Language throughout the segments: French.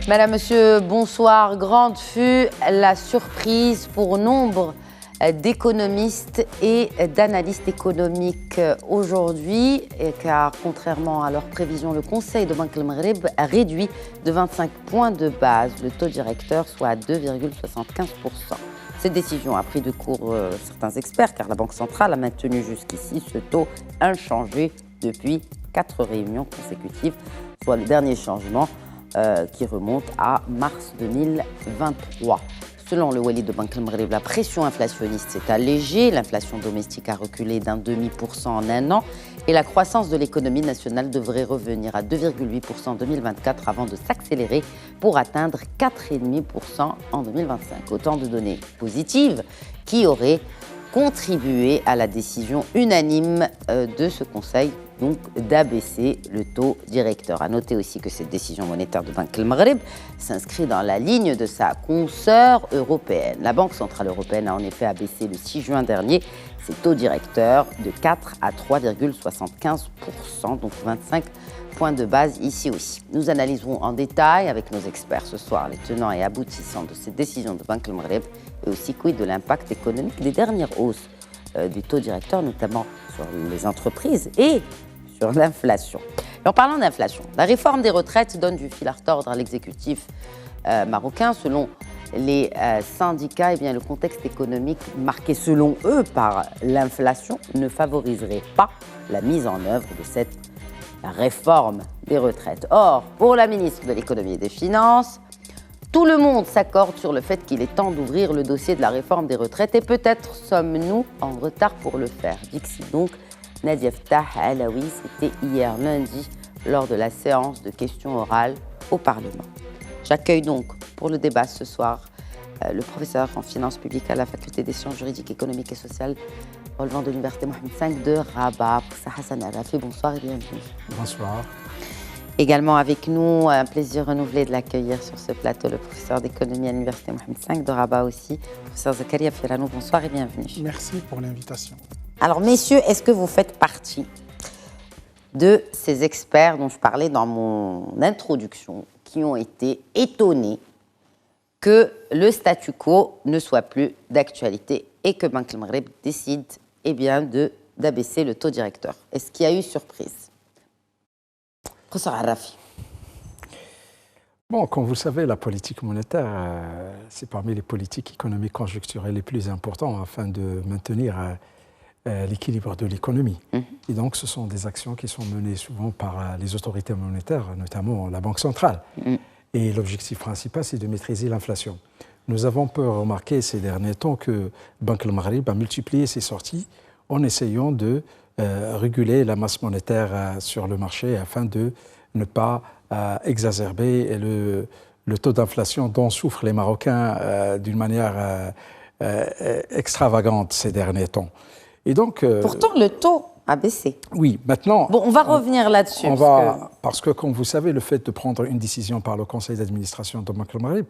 Madame, Monsieur, bonsoir. Grande fut la surprise pour nombre d'économistes et d'analystes économiques aujourd'hui, car contrairement à leurs prévisions, le Conseil de Banque el-Maghreb a réduit de 25 points de base le taux directeur, soit à 2,75%. Cette décision a pris de court certains experts, car la Banque centrale a maintenu jusqu'ici ce taux inchangé depuis 4 réunions consécutives, soit le dernier changement qui remonte à mars 2023. Selon le Wali de Banque el-Maghreb, la pression inflationniste s'est allégée, l'inflation domestique a reculé d'1,5% en un an et la croissance de l'économie nationale devrait revenir à 2,8% en 2024 avant de s'accélérer pour atteindre 4,5% en 2025. Autant de données positives qui auraient contribué à la décision unanime de ce Conseil, donc d'abaisser le taux directeur. À noter aussi que cette décision monétaire de Banque el-Maghreb s'inscrit dans la ligne de sa consoeur européenne. La Banque centrale européenne a en effet abaissé le 6 juin dernier ses taux directeurs de 4 à 3,75%, donc 25 points de base ici aussi. Nous analyserons en détail avec nos experts ce soir les tenants et aboutissants de cette décision de Banque el-Maghreb et aussi quid de l'impact économique des dernières hausses du taux directeur, notamment sur les entreprises et sur l'inflation. Et en parlant d'inflation, la réforme des retraites donne du fil à retordre à l'exécutif marocain. Selon les syndicats, eh bien, le contexte économique marqué selon eux par l'inflation ne favoriserait pas la mise en œuvre de cette réforme des retraites. Or, pour la ministre de l'économie et des finances, tout le monde s'accorde sur le fait qu'il est temps d'ouvrir le dossier de la réforme des retraites et peut-être sommes-nous en retard pour le faire. Dixit donc Nadia Ftah Alaoui, c'était hier lundi lors de la séance de questions orales au Parlement. J'accueille donc pour le débat ce soir le professeur en finances publiques à la faculté des sciences juridiques, économiques et sociales relevant de l'université Mohamed V de Rabat. Hassan Arafi, bonsoir et bienvenue. Bonsoir. Également avec nous, un plaisir renouvelé de l'accueillir sur ce plateau, le professeur d'économie à l'université Mohamed V de Rabat aussi, professeur Zakaria Firanou, bonsoir et bienvenue. Merci pour l'invitation. Alors messieurs, est-ce que vous faites partie de ces experts dont je parlais dans mon introduction, qui ont été étonnés que le statu quo ne soit plus d'actualité et que Banque el-Maghreb décide d'abaisser le taux directeur? Est-ce qu'il y a eu surprise? Professeur Arafi. Bon, comme vous le savez, la politique monétaire, c'est parmi les politiques économiques conjoncturelles les plus importantes afin de maintenir l'équilibre de l'économie. Et donc, ce sont des actions qui sont menées souvent par les autorités monétaires, notamment la Banque centrale. Et l'objectif principal, c'est de maîtriser l'inflation. Nous avons pu remarquer ces derniers temps que Banque el-Maghreb a multiplié ses sorties en essayant de réguler la masse monétaire sur le marché afin de ne pas exacerber le taux d'inflation dont souffrent les Marocains d'une manière extravagante ces derniers temps. Et donc, pourtant, le taux a baissé. Oui, maintenant... Bon, on va revenir là-dessus. Parce que, comme vous savez, le fait de prendre une décision par le conseil d'administration de Banque el-Maghreb,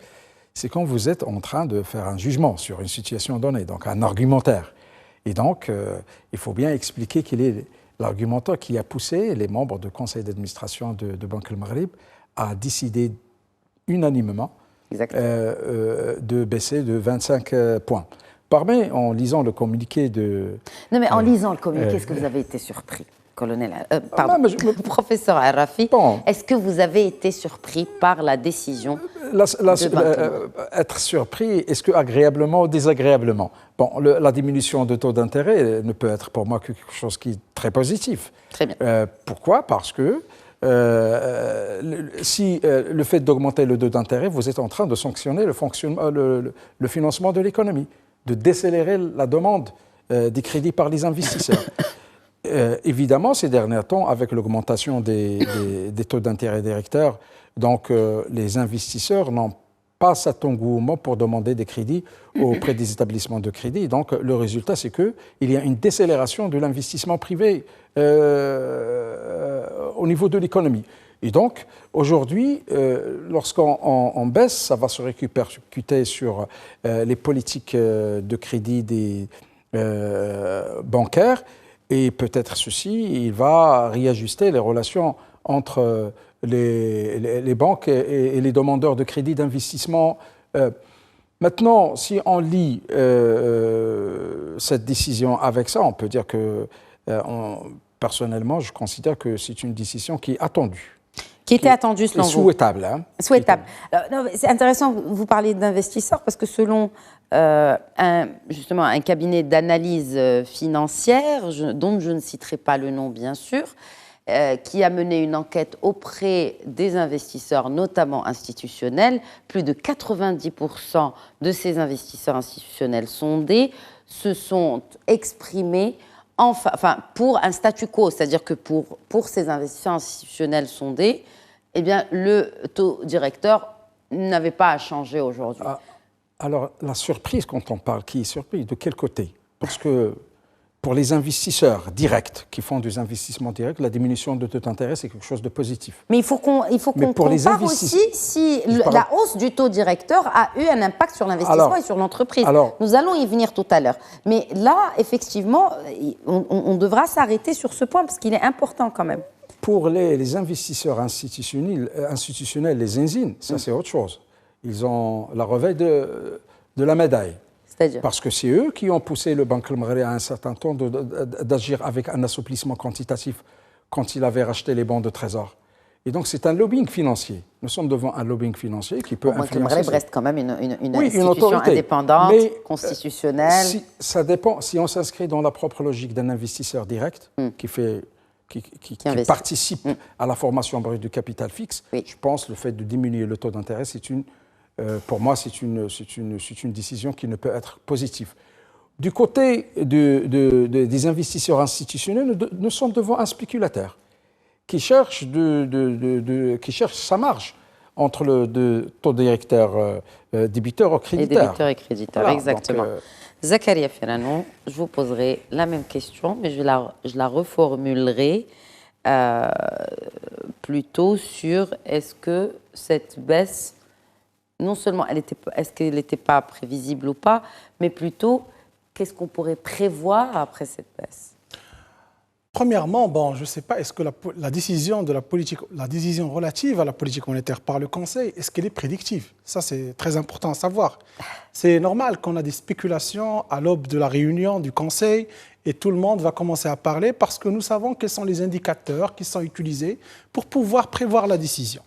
c'est quand vous êtes en train de faire un jugement sur une situation donnée, donc un argumentaire. Et donc, il faut bien expliquer quel est l'argumentaire qui a poussé les membres du conseil d'administration de Banque el-Maghreb à décider unanimement de baisser de 25 points. Parmi, en lisant le communiqué de... Non, mais en lisant le communiqué, est-ce que vous avez été surpris, colonel professeur Arafi, est-ce que vous avez été surpris par la décision être surpris, est-ce que agréablement ou désagréablement? Bon, la diminution de taux d'intérêt ne peut être pour moi que quelque chose qui est très positif. Très bien. Pourquoi? Parce que si le fait d'augmenter le taux d'intérêt, vous êtes en train de sanctionner le financement de l'économie, de décélérer la demande des crédits par les investisseurs. Évidemment, ces derniers temps, avec l'augmentation des taux d'intérêt directeurs, donc les investisseurs n'ont pas cet engouement pour demander des crédits auprès des établissements de crédit. Donc le résultat, c'est qu'il y a une décélération de l'investissement privé au niveau de l'économie. Et donc, aujourd'hui, lorsqu'on baisse, ça va se répercuter sur les politiques de crédit des bancaires, et peut-être ceci, il va réajuster les relations entre les banques et les demandeurs de crédit d'investissement. Maintenant, si on lit cette décision avec ça, on peut dire que, personnellement, je considère que c'est une décision qui est attendue. Qui était attendue, selon vous. Souhaitable. Hein. Souhaitable. C'est intéressant, vous parlez d'investisseurs, parce que selon justement un cabinet d'analyse financière, dont je ne citerai pas le nom, bien sûr, qui a mené une enquête auprès des investisseurs, notamment institutionnels, plus de 90% de ces investisseurs institutionnels sondés se sont exprimés pour un statu quo, c'est-à-dire que pour ces investisseurs institutionnels sondés, eh bien, le taux directeur n'avait pas à changer aujourd'hui. Alors, la surprise, quand on parle, qui est surprise, de quel côté? Parce que pour les investisseurs directs, qui font des investissements directs, la diminution de taux d'intérêt, c'est quelque chose de positif. Mais il faut qu'on compare aussi si la hausse du taux directeur a eu un impact sur l'investissement et sur l'entreprise. Nous allons y venir tout à l'heure. Mais là, effectivement, on devra s'arrêter sur ce point, parce qu'il est important quand même. Pour les investisseurs institutionnels, les ENZIN, ça c'est autre chose. Ils ont la revers de la médaille. C'est-à-dire ? Parce que c'est eux qui ont poussé le Banque El Maghri à un certain temps d'agir avec un assouplissement quantitatif quand il avait racheté les bons de trésor. Et donc c'est un lobbying financier. Nous sommes devant un lobbying financier qui peut influencer... Le Maghreb reste quand même une institution indépendante, constitutionnelle. Ça dépend. Si on s'inscrit dans la propre logique d'un investisseur direct qui participe à la formation brute du capital fixe, je pense que le fait de diminuer le taux d'intérêt, pour moi, c'est une décision qui ne peut être positive. Du côté des investisseurs institutionnels, nous sommes devant un spéculateur qui cherche sa marge entre le taux directeur débiteur au créditeur. Et débiteur et créditeur, voilà, exactement. Zakaria Ferranou, je vous poserai la même question, mais je la reformulerai plutôt sur est-ce que cette baisse, non seulement est-ce qu'elle n'était pas prévisible ou pas, mais plutôt qu'est-ce qu'on pourrait prévoir après cette baisse? Premièrement, je ne sais pas, est-ce que la décision relative à la politique monétaire par le Conseil, est-ce qu'elle est prédictive? Ça, c'est très important à savoir. C'est normal qu'on a des spéculations à l'aube de la réunion du Conseil et tout le monde va commencer à parler parce que nous savons quels sont les indicateurs qui sont utilisés pour pouvoir prévoir la décision.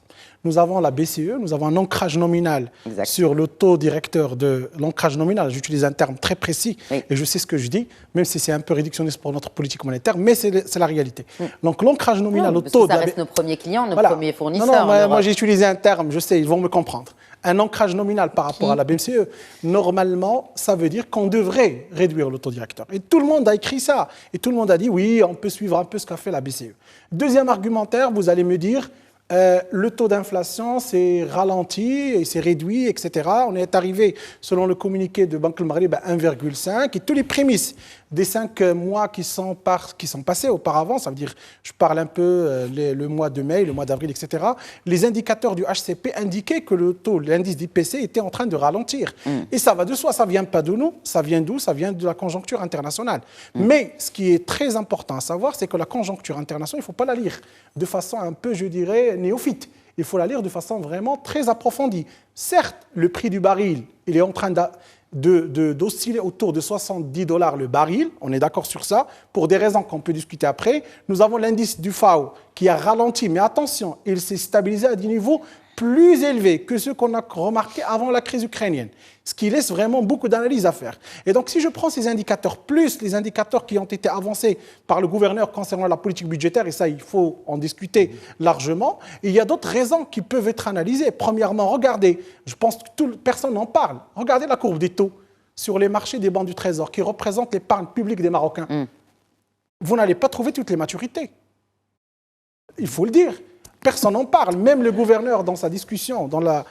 Nous avons la BCE, nous avons un ancrage nominal sur le taux directeur de l'ancrage nominal. J'utilise un terme très précis et je sais ce que je dis, même si c'est un peu réductionniste pour notre politique monétaire, mais c'est la réalité. Donc l'ancrage nominal au taux... Ça reste nos premiers clients, nos premiers fournisseurs. Moi j'ai utilisé un terme, je sais, ils vont me comprendre. Un ancrage nominal par rapport à la BCE, normalement, ça veut dire qu'on devrait réduire le taux directeur. Et tout le monde a écrit ça. Et tout le monde a dit, oui, on peut suivre un peu ce qu'a fait la BCE. Deuxième argumentaire, vous allez me dire... le taux d'inflation s'est ralenti et s'est réduit, etc. On est arrivé, selon le communiqué de Banque El Maghri, à 1,5. Et tous les prémices des 5 mois qui sont passés auparavant, ça veut dire, je parle un peu le mois de mai, le mois d'avril, etc. Les indicateurs du HCP indiquaient que l'indice d'IPC était en train de ralentir. Et ça va de soi, ça ne vient pas de nous. Ça vient d'où? Ça vient de la conjoncture internationale. Mais ce qui est très important à savoir, c'est que la conjoncture internationale, il ne faut pas la lire de façon un peu, je dirais, néophyte. Il faut la lire de façon vraiment très approfondie. Certes, le prix du baril, il est en train d'osciller autour de $70 le baril, on est d'accord sur ça, pour des raisons qu'on peut discuter après. Nous avons l'indice du FAO qui a ralenti, mais attention, il s'est stabilisé à des niveaux plus élevés que ceux qu'on a remarqués avant la crise ukrainienne, ce qui laisse vraiment beaucoup d'analyses à faire. Et donc, si je prends ces indicateurs, plus les indicateurs qui ont été avancés par le gouverneur concernant la politique budgétaire, et ça, il faut en discuter largement, il y a d'autres raisons qui peuvent être analysées. Premièrement, regardez, je pense que personne n'en parle, regardez la courbe des taux sur les marchés des banques du Trésor qui représentent l'épargne publique des Marocains. Vous n'allez pas trouver toutes les maturités. Il faut le dire. Personne n'en parle. Même le gouverneur, dans sa discussion, dans la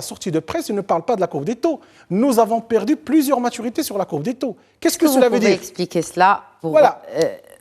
sortie de presse, il ne parle pas de la courbe des taux. Nous avons perdu plusieurs maturités sur la courbe des taux. Qu'est-ce que cela veut dire? Vous pouvez expliquer cela Voilà.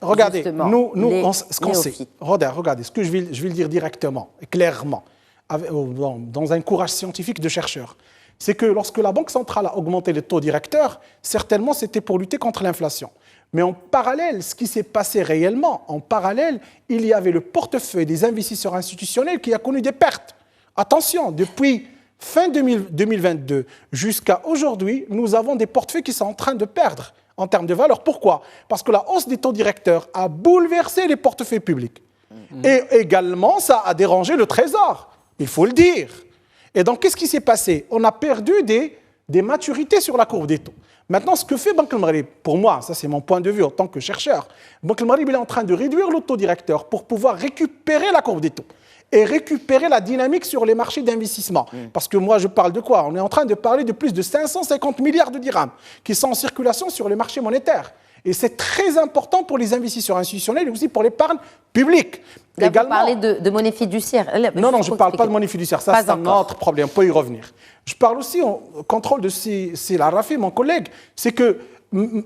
regardez, justement, nous les ce qu'on sait, néophytes. regardez, ce que je vais le dire directement et clairement, dans un courage scientifique de chercheurs, c'est que lorsque la Banque centrale a augmenté les taux directeurs, certainement c'était pour lutter contre l'inflation. Mais en parallèle, ce qui s'est passé réellement, en parallèle, il y avait le portefeuille des investisseurs institutionnels qui a connu des pertes. Attention, depuis fin 2022 jusqu'à aujourd'hui, nous avons des portefeuilles qui sont en train de perdre en termes de valeur. Pourquoi? Parce que la hausse des taux directeurs a bouleversé les portefeuilles publics. Et également, ça a dérangé le Trésor, il faut le dire. Et donc, qu'est-ce qui s'est passé? On a perdu des maturités sur la courbe des taux. Maintenant, ce que fait Banque El Maghreb, pour moi, ça c'est mon point de vue en tant que chercheur, Banque El Maghreb il est en train de réduire le taux directeur pour pouvoir récupérer la courbe des taux et récupérer la dynamique sur les marchés d'investissement. Parce que moi, je parle de quoi? On est en train de parler de plus de 550 milliards de dirhams qui sont en circulation sur les marchés monétaires. Et c'est très important pour les investisseurs institutionnels et aussi pour l'épargne publique. Là, vous parlez de monnaie fiduciaire. Non, je ne parle pas de monnaie fiduciaire. Ça, c'est un autre problème. On peut y revenir. Je parle aussi au contrôle de c'est la Rafi, mon collègue. C'est que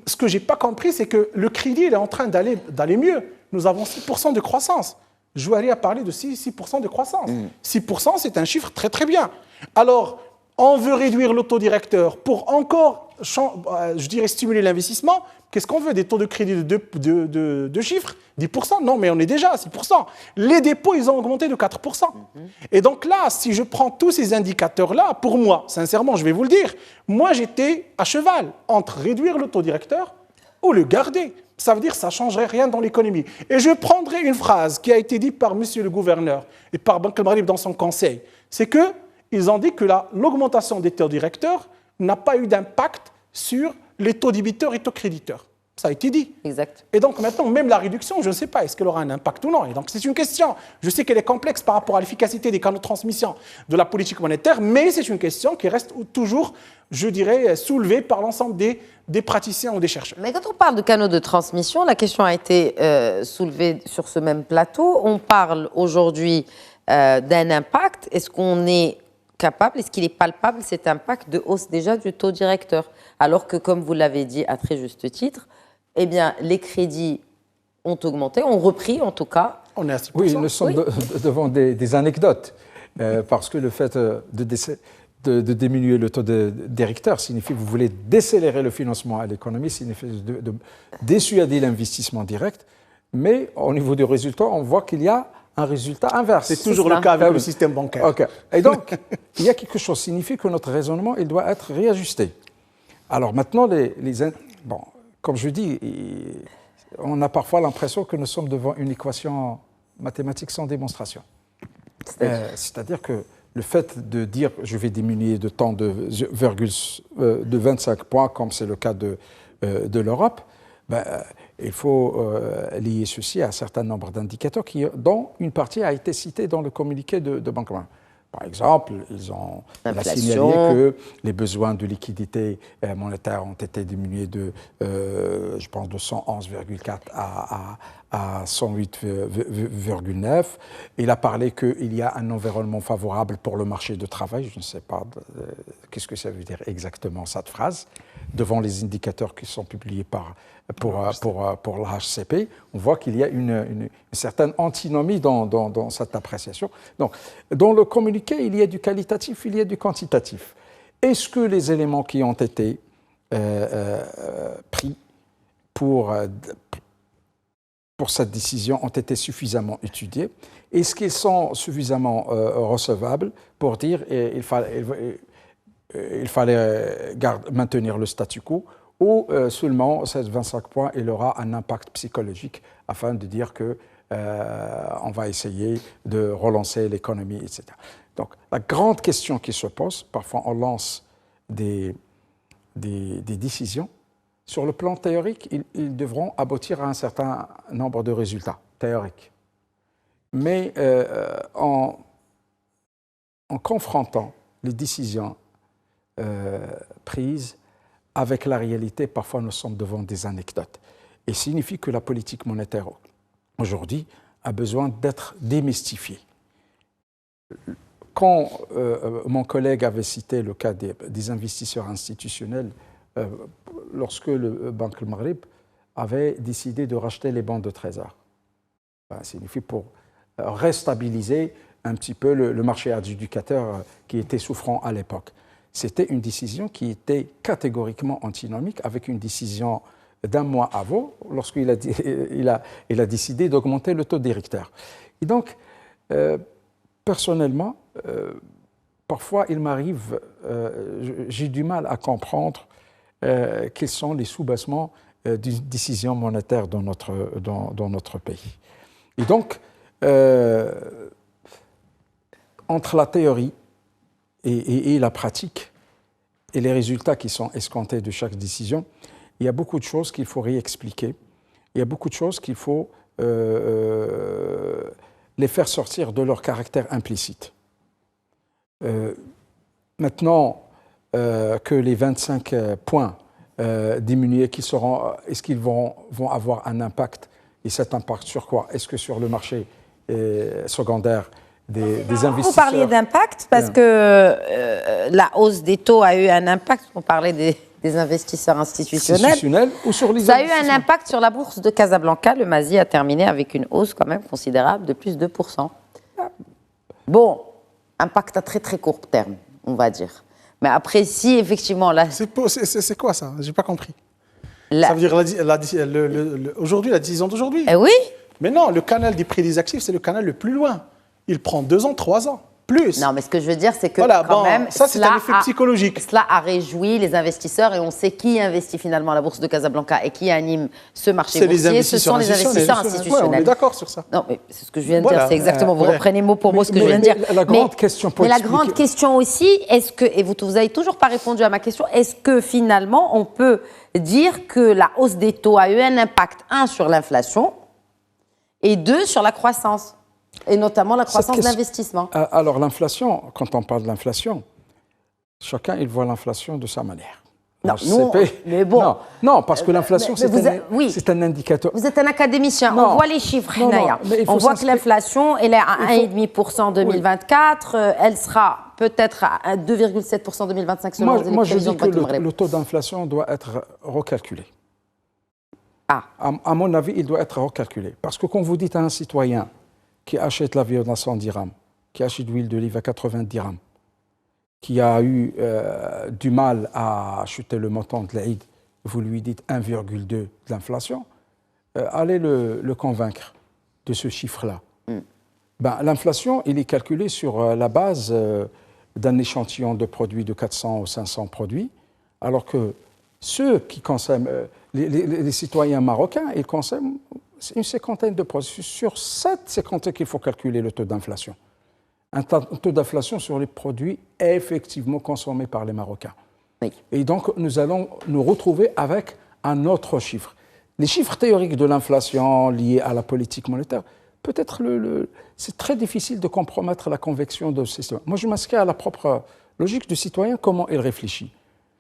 ce que je n'ai pas compris, c'est que le crédit il est en train d'aller mieux. Nous avons 6% de croissance. Jouari a parlé de 6% de croissance. 6%, c'est un chiffre très, très bien. Alors, on veut réduire le taux directeur pour encore, je dirais, stimuler l'investissement. Qu'est-ce qu'on veut? Des taux de crédit de chiffres? 10%? Non, mais on est déjà à 6%. Les dépôts, ils ont augmenté de 4%. Et donc là, si je prends tous ces indicateurs-là, pour moi, sincèrement, je vais vous le dire, moi, j'étais à cheval entre réduire le taux directeur ou le garder. Ça veut dire que ça ne changerait rien dans l'économie. Et je prendrai une phrase qui a été dite par monsieur le gouverneur et par Banque El Maghreb dans son conseil. C'est qu'ils ont dit que l'augmentation des taux directeurs n'a pas eu d'impact sur les taux débiteurs et taux créditeurs. Ça a été dit. Exact. Et donc maintenant, même la réduction, je ne sais pas, est-ce qu'elle aura un impact ou non? Et donc c'est une question. Je sais qu'elle est complexe par rapport à l'efficacité des canaux de transmission de la politique monétaire, mais c'est une question qui reste toujours, je dirais, soulevée par l'ensemble des praticiens ou des chercheurs. Mais quand on parle de canaux de transmission, la question a été soulevée sur ce même plateau. On parle aujourd'hui d'un impact. Est-ce qu'on est capable, est-ce qu'il est palpable cet impact de hausse déjà du taux directeur? Alors que, comme vous l'avez dit à très juste titre, eh bien, les crédits ont augmenté, ont repris en tout cas. On est à 6%. Oui, nous sommes devant des anecdotes, parce que le fait de diminuer le taux directeur signifie que vous voulez décélérer le financement à l'économie, signifie de dissuader l'investissement direct, mais au niveau du résultat, on voit qu'il y a un résultat inverse. C'est toujours le cas avec le système bancaire. Okay. Et donc, il y a quelque chose qui signifie que notre raisonnement il doit être réajusté. Alors maintenant, bon, comme je dis, on a parfois l'impression que nous sommes devant une équation mathématique sans démonstration. C'est-à-dire que le fait de dire je vais diminuer de temps de 25 points, comme c'est le cas de l'Europe, il faut lier ceci à un certain nombre d'indicateurs dont une partie a été citée dans le communiqué de Banque Mondiale. Par exemple, il a signalé que les besoins de liquidité monétaire ont été diminués je pense, de 111,4 à 108,9. Il a parlé qu'il y a un environnement favorable pour le marché de travail. Je ne sais pas qu'est-ce que ça veut dire exactement cette phrase. Devant les indicateurs qui sont publiés pour la HCP, on voit qu'il y a une certaine antinomie dans cette appréciation. Donc, dans le communiqué, il y a du qualitatif, il y a du quantitatif. Est-ce que les éléments qui ont été pris pour cette décision ont été suffisamment étudiés? Est-ce qu'ils sont suffisamment recevables pour dire qu'il fallait maintenir le statu quo, ou seulement ces 25 points, il aura un impact psychologique afin de dire qu'on va essayer de relancer l'économie, etc. Donc, la grande question qui se pose, parfois on lance des décisions, sur le plan théorique, ils devront aboutir à un certain nombre de résultats théoriques. Mais en confrontant les décisions prises avec la réalité, parfois nous sommes devant des anecdotes. Et signifie que la politique monétaire aujourd'hui a besoin d'être démystifiée. Quand mon collègue avait cité le cas des investisseurs institutionnels, lorsque le Banque El Maghreb avait décidé de racheter les banques de trésor. Ça signifie pour restabiliser un petit peu le marché adjudicateur qui était souffrant à l'époque. C'était une décision qui était catégoriquement antinomique avec une décision d'un mois avant, lorsqu'il a décidé d'augmenter le taux directeur. Et donc, personnellement, parfois, il m'arrive, j'ai du mal à comprendre quels sont les soubassements d'une décision monétaire dans notre pays. Et donc, entre la théorie et la pratique et les résultats qui sont escomptés de chaque décision, il y a beaucoup de choses qu'il faut réexpliquer. Il y a beaucoup de choses qu'il faut les faire sortir de leur caractère implicite. Maintenant que les 25 points diminués, est-ce qu'ils vont avoir un impact? Et cet impact sur quoi? Est-ce que sur le marché secondaire des investisseurs? Vous parliez d'impact parce que la hausse des taux a eu un impact. On parlait des investisseurs institutionnels. Ou sur les Ça a eu un impact sur la bourse de Casablanca. Le MASI a terminé avec une hausse quand même considérable de plus de 2%. Bon, impact à très très court terme, on va dire. Mais après, si effectivement... C'est quoi ça? Je n'ai pas compris. Ça veut dire aujourd'hui, la décision d'aujourd'hui? Eh oui. Mais non, le canal des prix des actifs, c'est le canal le plus loin. Il prend 2 ans, 3 ans, plus. Non, mais ce que je veux dire, c'est que voilà, quand même... Ça, c'est un effet psychologique. Cela a réjoui les investisseurs et on sait qui investit finalement à la bourse de Casablanca et qui anime ce marché boursier. Ce sont les investisseurs institutionnels. Ouais, on est d'accord sur ça. Non, mais c'est ce que je viens de dire. C'est exactement, vous reprenez mot pour mot ce que je viens de dire. La grande question pour la grande question aussi, est-ce que, et vous n'avez toujours pas répondu à ma question, est-ce que finalement on peut dire que la hausse des taux a eu un impact, 1, sur l'inflation et 2, sur la croissance? Et notamment la croissance de l'investissement. Alors l'inflation, quand on parle de l'inflation, chacun il voit l'inflation de sa manière. Non, mais bon. Non, parce que l'inflation, c'est un indicateur. Vous êtes un académicien, non, on voit les chiffres, Naya. On voit que l'inflation, elle est à 1,5% en 2024, elle sera peut-être à 2,7% en 2025 selon les prévisions de Banque du Maghreb. Le taux d'inflation doit être recalculé. Ah. À mon avis, il doit être recalculé. Parce que quand vous dites à un citoyen qui achète la viande à 100 dirhams, qui achète l'huile d'olive à 80 dirhams, qui a eu du mal à acheter le montant de l'Aïd, vous lui dites 1,2 de l'inflation, allez le convaincre de ce chiffre-là. L'inflation, il est calculé sur la base d'un échantillon de produits de 400 ou 500 produits, alors que ceux qui consomment, les citoyens marocains, ils consomment une cinquantaine de produits. Sur cette cinquantaine qu'il faut calculer le taux d'inflation. Un taux d'inflation sur les produits effectivement consommés par les Marocains. Oui. Et donc, nous allons nous retrouver avec un autre chiffre. Les chiffres théoriques de l'inflation liés à la politique monétaire, peut-être c'est très difficile de compromettre la conviction de ces citoyens. Moi, je m'inscris à la propre logique du citoyen, comment il réfléchit.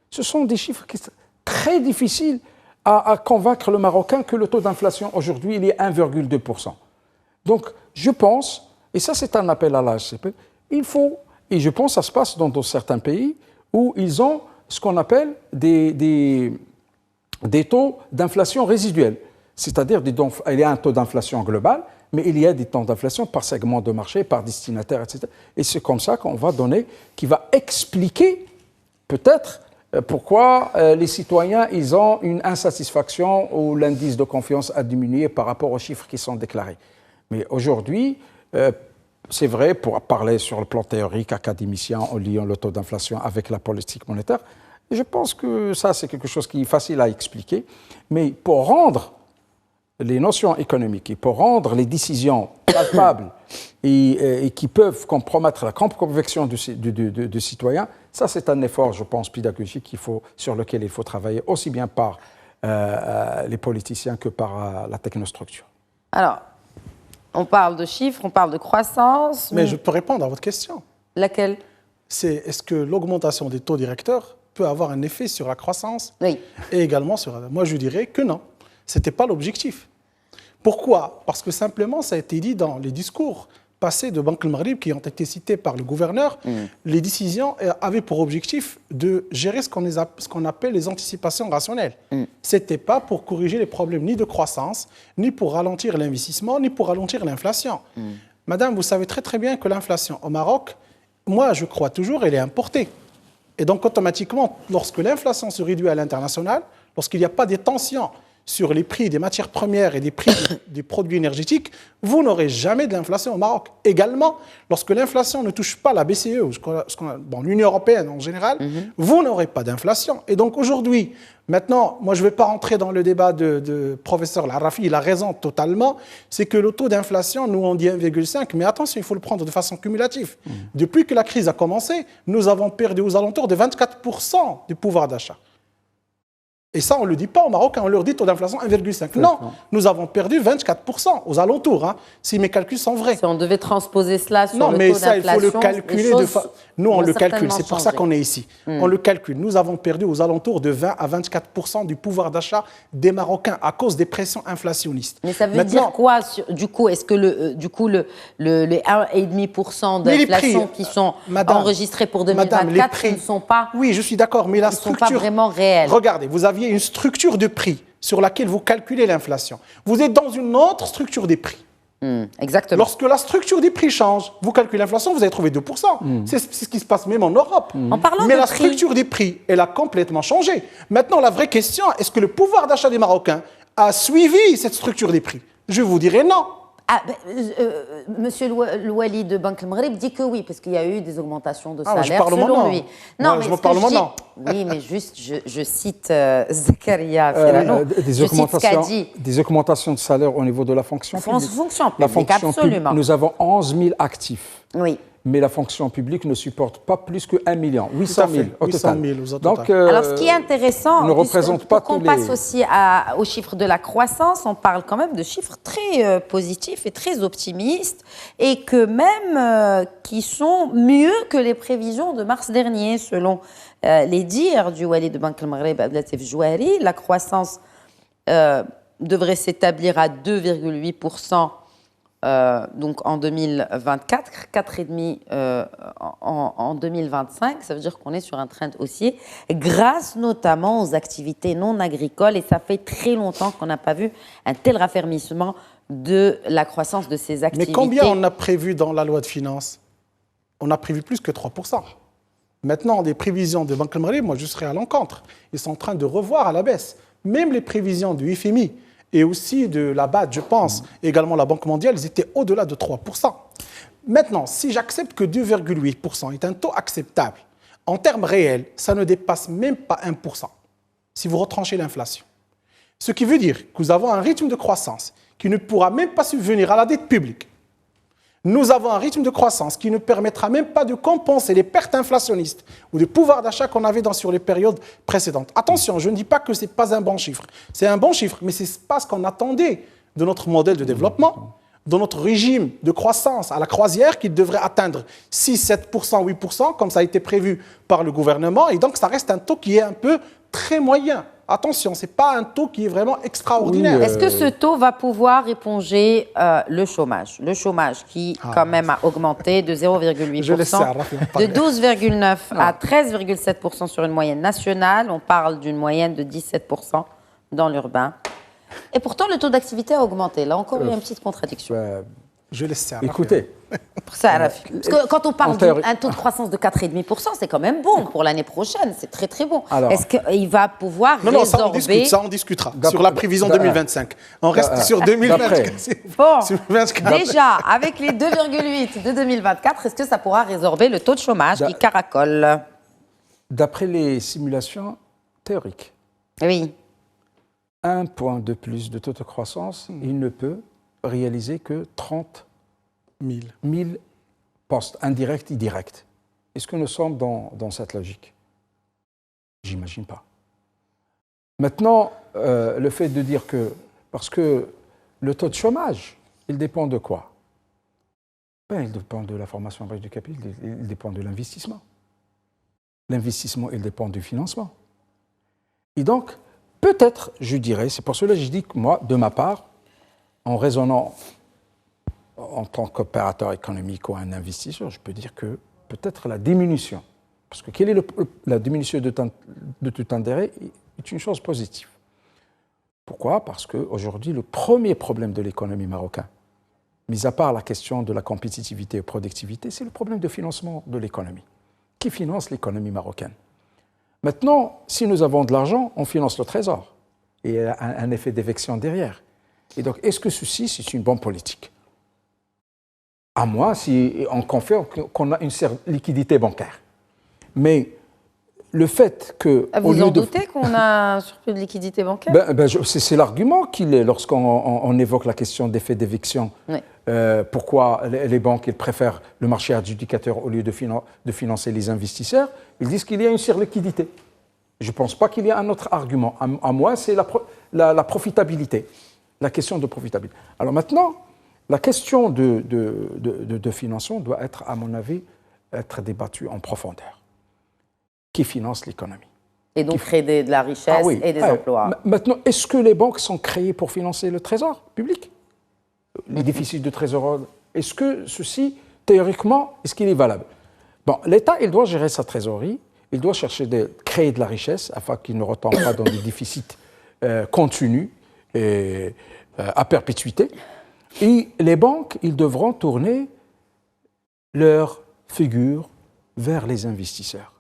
Ce sont des chiffres qui sont très difficiles à convaincre le Marocain que le taux d'inflation aujourd'hui, il est 1,2%. Donc, je pense, et ça c'est un appel à l'HCP, il faut, et je pense que ça se passe dans certains pays où ils ont ce qu'on appelle des taux d'inflation résiduels. C'est-à-dire, il y a un taux d'inflation global, mais il y a des taux d'inflation par segment de marché, par destinataire, etc. Et c'est comme ça qu'on va donner, qui va expliquer peut-être pourquoi les citoyens ils ont une insatisfaction ou l'indice de confiance a diminué par rapport aux chiffres qui sont déclarés. Mais aujourd'hui, c'est vrai, pour parler sur le plan théorique, académicien, en liant le taux d'inflation avec la politique monétaire, je pense que ça, c'est quelque chose qui est facile à expliquer. Mais pour rendre les notions économiques et pour rendre les décisions palpables et qui peuvent compromettre la conviction du citoyen, ça, c'est un effort, je pense, pédagogique sur lequel il faut travailler aussi bien par les politiciens que par la technostructure. Alors, on parle de chiffres, on parle de croissance. Mais je peux répondre à votre question. Laquelle? Est-ce que l'augmentation des taux directeurs peut avoir un effet sur la croissance? Oui. Et également sur... Moi, je dirais que non. Ce n'était pas l'objectif. Pourquoi? Parce que simplement, ça a été dit dans les discours passées de Banque al-Maghrib qui ont été citées par le gouverneur, les décisions avaient pour objectif de gérer ce qu'on appelle les anticipations rationnelles. Ce n'était pas pour corriger les problèmes ni de croissance, ni pour ralentir l'investissement, ni pour ralentir l'inflation. Madame, vous savez très très bien que l'inflation au Maroc, moi je crois toujours, elle est importée. Et donc automatiquement, lorsque l'inflation se réduit à l'international, lorsqu'il n'y a pas de tensions sur les prix des matières premières et des prix des produits énergétiques, vous n'aurez jamais de l'inflation au Maroc. Également, lorsque l'inflation ne touche pas la BCE, l'Union européenne en général, vous n'aurez pas d'inflation. Et donc aujourd'hui, maintenant, moi je ne vais pas rentrer dans le débat de professeur Al-Arafi, il a raison totalement, c'est que le taux d'inflation, nous on dit 1,5, mais attention, il faut le prendre de façon cumulative. Depuis que la crise a commencé, nous avons perdu aux alentours de 24% du pouvoir d'achat. Et ça, on ne le dit pas aux Marocains, on leur dit taux d'inflation 1,5. Non, nous avons perdu 24% aux alentours, si mes calculs sont vrais. Si on devait transposer cela sur le taux d'inflation... Non, mais ça, il faut le calculer. Nous, on le calcule, c'est pour ça qu'on est ici. On le calcule. Nous avons perdu aux alentours de 20 à 24% du pouvoir d'achat des Marocains à cause des pressions inflationnistes. Mais ça veut dire quoi, du coup? Est-ce que les 1,5% d'inflation qui sont enregistrés pour 2024 ne sont pas... Oui, je suis d'accord, mais la structure... ne sont pas vraiment réels. Regardez, vous aviez une structure de prix sur laquelle vous calculez l'inflation. Vous êtes dans une autre structure des prix. Exactement. Lorsque la structure des prix change, vous calculez l'inflation, vous allez trouver 2%. C'est ce qui se passe même en Europe. En parlant Mais de la prix... structure des prix, elle a complètement changé. Maintenant, la vraie question, est-ce que le pouvoir d'achat des Marocains a suivi cette structure des prix? Je vous dirais non. Monsieur Louali de Banque al-Maghrib dit que oui, parce qu'il y a eu des augmentations de salaire selon lui. Non, mais je me parle maintenant. Oui, mais juste, je cite Zakaria Firano. Des augmentations de salaire au niveau de la fonction publique. La fonction publique, nous avons 11 000 actifs. Oui. Mais la fonction publique ne supporte pas plus que 1 800 000 au total. Donc, alors, ce qui est intéressant, ne représente pas qu'on passe aussi aux chiffres de la croissance, on parle quand même de chiffres très positifs et très optimistes, et que même qui sont mieux que les prévisions de mars dernier, selon les dires du Wali de Banque al-Maghrib, Abdelatif Jouari. La croissance devrait s'établir à 2,8%. Donc en 2024, 4,5% en 2025, ça veut dire qu'on est sur un trend haussier, grâce notamment aux activités non agricoles, et ça fait très longtemps qu'on n'a pas vu un tel raffermissement de la croissance de ces activités. Mais combien on a prévu dans la loi de finances? On a prévu plus que 3%. Maintenant, des prévisions de Banque al-Maghrib, moi je serai à l'encontre. Ils sont en train de revoir à la baisse. Même les prévisions du FMI, et aussi de la BAD, je pense, également la Banque mondiale, ils étaient au-delà de 3%. Maintenant, si j'accepte que 2,8% est un taux acceptable, en termes réels, ça ne dépasse même pas 1%, si vous retranchez l'inflation. Ce qui veut dire que nous avons un rythme de croissance qui ne pourra même pas subvenir à la dette publique. Nous avons un rythme de croissance qui ne permettra même pas de compenser les pertes inflationnistes ou de pouvoir d'achat qu'on avait sur les périodes précédentes. Attention, je ne dis pas que ce n'est pas un bon chiffre. C'est un bon chiffre, mais ce n'est pas ce qu'on attendait de notre modèle de développement, de notre régime de croissance à la croisière qui devrait atteindre 6, 7%, 8%, comme ça a été prévu par le gouvernement. Et donc, ça reste un taux qui est un peu très moyen. Attention, ce n'est pas un taux qui est vraiment extraordinaire. Oui, est-ce que ce taux va pouvoir éponger le chômage? Le chômage qui, quand même, a augmenté de 0,8%, de 12,9% à 13,7% sur une moyenne nationale. On parle d'une moyenne de 17% dans l'urbain. Et pourtant, le taux d'activité a augmenté. Là encore, il y a une petite contradiction. Je laisse ça. Écoutez. Parce que quand on parle d'un taux de croissance de 4,5%, c'est quand même bon pour l'année prochaine. C'est très, très bon. Est-ce qu'il va pouvoir résorber... Non, ça on discutera. Sur la prévision 2025. On reste sur 2024. Bon, déjà, avec les 2,8 de 2024, est-ce que ça pourra résorber le taux de chômage qui caracole? D'après les simulations théoriques, oui. 1 point de plus de taux de croissance, il ne peut réaliser que 30 000 postes indirects et directs. Est-ce que nous sommes dans cette logique? J'imagine pas. Maintenant, le fait de dire que... Parce que le taux de chômage, il dépend de quoi? Il dépend de la formation du capital, il dépend de l'investissement. L'investissement, il dépend du financement. Et donc, peut-être, je dirais, c'est pour cela que je dis que moi, de ma part, en raisonnant en tant qu'opérateur économique ou un investisseur, je peux dire que peut-être la diminution, parce que quelle est la diminution de tout intérêt est une chose positive. Pourquoi? Parce qu'aujourd'hui, le premier problème de l'économie marocaine, mis à part la question de la compétitivité et productivité, c'est le problème de financement de l'économie. Qui finance l'économie marocaine? Maintenant, si nous avons de l'argent, on finance le trésor. Et il y a un effet d'évection derrière. Et donc, est-ce que ceci, c'est une bonne politique? À moins si on confère qu'on a une certaine liquidité bancaire. Mais le fait que... Vous en doutez qu'on a un surplus de liquidité bancaire? C'est l'argument qu'il est lorsqu'on évoque la question d'effet d'éviction. Oui. Pourquoi les banques ils préfèrent le marché adjudicateur au lieu de financer les investisseurs? Ils disent qu'il y a une surliquidité. Je ne pense pas qu'il y ait un autre argument. À moi, c'est la profitabilité. La question de profitabilité. Alors maintenant, la question de financement doit être, à mon avis, être débattue en profondeur. Qui finance l'économie? Et donc créer de la richesse et des emplois. Maintenant, est-ce que les banques sont créées pour financer le trésor public? Les déficits de trésorerie, est-ce que ceci, théoriquement, est-ce qu'il est valable? Bon, l'État, il doit gérer sa trésorerie, il doit chercher de créer de la richesse afin qu'il ne retombe pas dans des déficits continus et à perpétuité. Et les banques, ils devront tourner leur figure vers les investisseurs.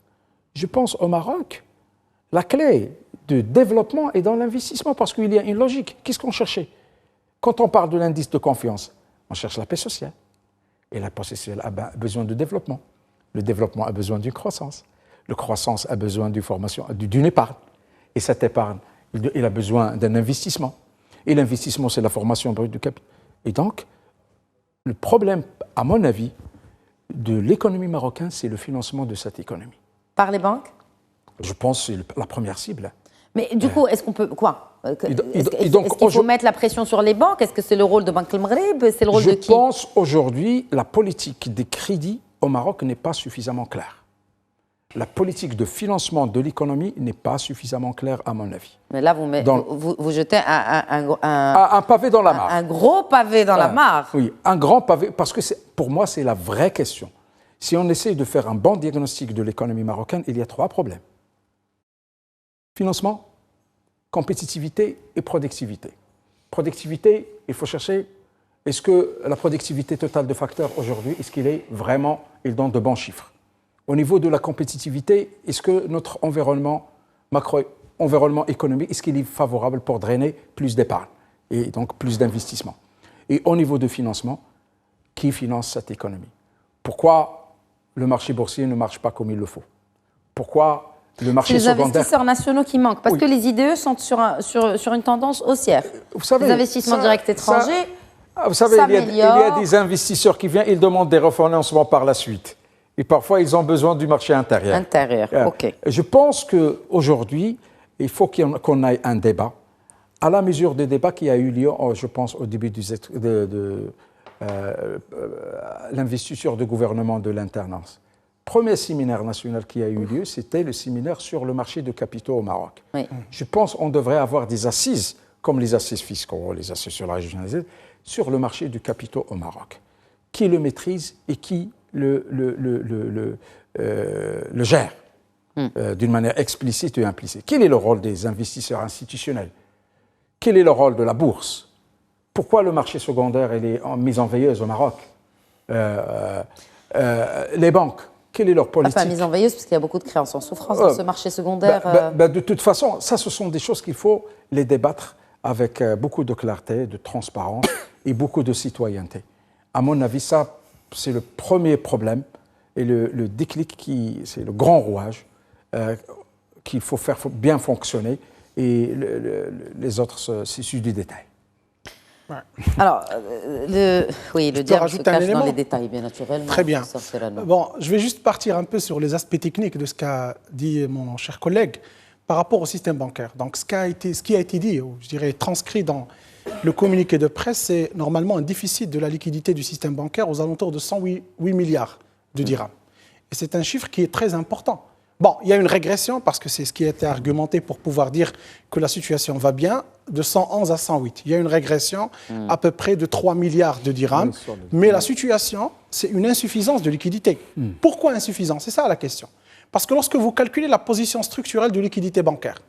Je pense au Maroc, la clé de développement est dans l'investissement parce qu'il y a une logique. Qu'est-ce qu'on cherchait? Quand on parle de l'indice de confiance, on cherche la paix sociale. Et la paix sociale a besoin de développement. Le développement a besoin d'une croissance. La croissance a besoin d'une épargne. Et cette épargne, il a besoin d'un investissement. Et l'investissement, c'est la formation brute du capital. Et donc, le problème, à mon avis, de l'économie marocaine, c'est le financement de cette économie. Par les banques? Je pense que c'est la première cible. Mais du coup, est-ce qu'on peut... Quoi? Est-ce qu'il faut mettre la pression sur les banques? Est-ce que c'est le rôle de Banque el-Maghreb? C'est le rôle de qui? Je pense aujourd'hui, la politique des crédits au Maroc n'est pas suffisamment claire. La politique de financement de l'économie n'est pas suffisamment claire, à mon avis. Mais là, vous jetez un pavé dans la mare. Un gros pavé dans la mare. Oui, un grand pavé, parce que pour moi, c'est la vraie question. Si on essaie de faire un bon diagnostic de l'économie marocaine, il y a 3 problèmes. Financement, compétitivité et productivité. Productivité, il faut chercher, est-ce que la productivité totale de facteurs aujourd'hui, est-ce qu'il est vraiment, il donne de bons chiffres? Au niveau de la compétitivité, est-ce que notre environnement économique, est-ce qu'il est favorable pour drainer plus d'épargne et donc plus d'investissement? Et au niveau de financement, qui finance cette économie? Pourquoi le marché boursier ne marche pas comme il le faut? Pourquoi le marché secondaire... C'est les investisseurs nationaux qui manquent, parce que les IDE sont sur une tendance haussière. Vous savez, les investissements directs étrangers, vous savez, il y a des investisseurs qui viennent, ils demandent des refinancements par la suite. Et parfois, ils ont besoin du marché intérieur. OK. Je pense qu'aujourd'hui, il faut qu'on ait un débat, à la mesure des débats qui a eu lieu, je pense, au début de l'investiture de gouvernement de l'alternance. Premier séminaire national qui a eu lieu, c'était le séminaire sur le marché de capitaux au Maroc. Oui. Je pense qu'on devrait avoir des assises, comme les assises fiscaux, les assises sur la régionalisation, sur le marché du capitaux au Maroc. Qui le maîtrise et qui le gère d'une manière explicite ou implicite. Quel est le rôle des investisseurs institutionnels? Quel est le rôle de la bourse? Pourquoi le marché secondaire est mis en veilleuse au Maroc? Les banques, quelle est leur politique? Pas mise en veilleuse, parce qu'il y a beaucoup de créances en souffrance dans ce marché secondaire. De toute façon, ça, ce sont des choses qu'il faut les débattre avec beaucoup de clarté, de transparence et beaucoup de citoyenneté. À mon avis, ça, c'est le premier problème et le déclic, c'est le grand rouage qu'il faut faire bien fonctionner et les autres, c'est celui du détail. Ouais. Alors, le diable se cache dans les détails, bien naturellement. Très bien. Bon, je vais juste partir un peu sur les aspects techniques de ce qu'a dit mon cher collègue par rapport au système bancaire. Donc, ce qui a été dit, ou je dirais transcrit dans le communiqué de presse, c'est normalement un déficit de la liquidité du système bancaire aux alentours de 108 milliards de dirhams. Et c'est un chiffre qui est très important. Bon, il y a une régression parce que c'est ce qui a été argumenté pour pouvoir dire que la situation va bien, de 111 à 108. Il y a une régression à peu près de 3 milliards de dirhams. Mais la situation, c'est une insuffisance de liquidité. Pourquoi insuffisance? C'est ça la question. Parce que lorsque vous calculez la position structurelle de liquidité bancaire,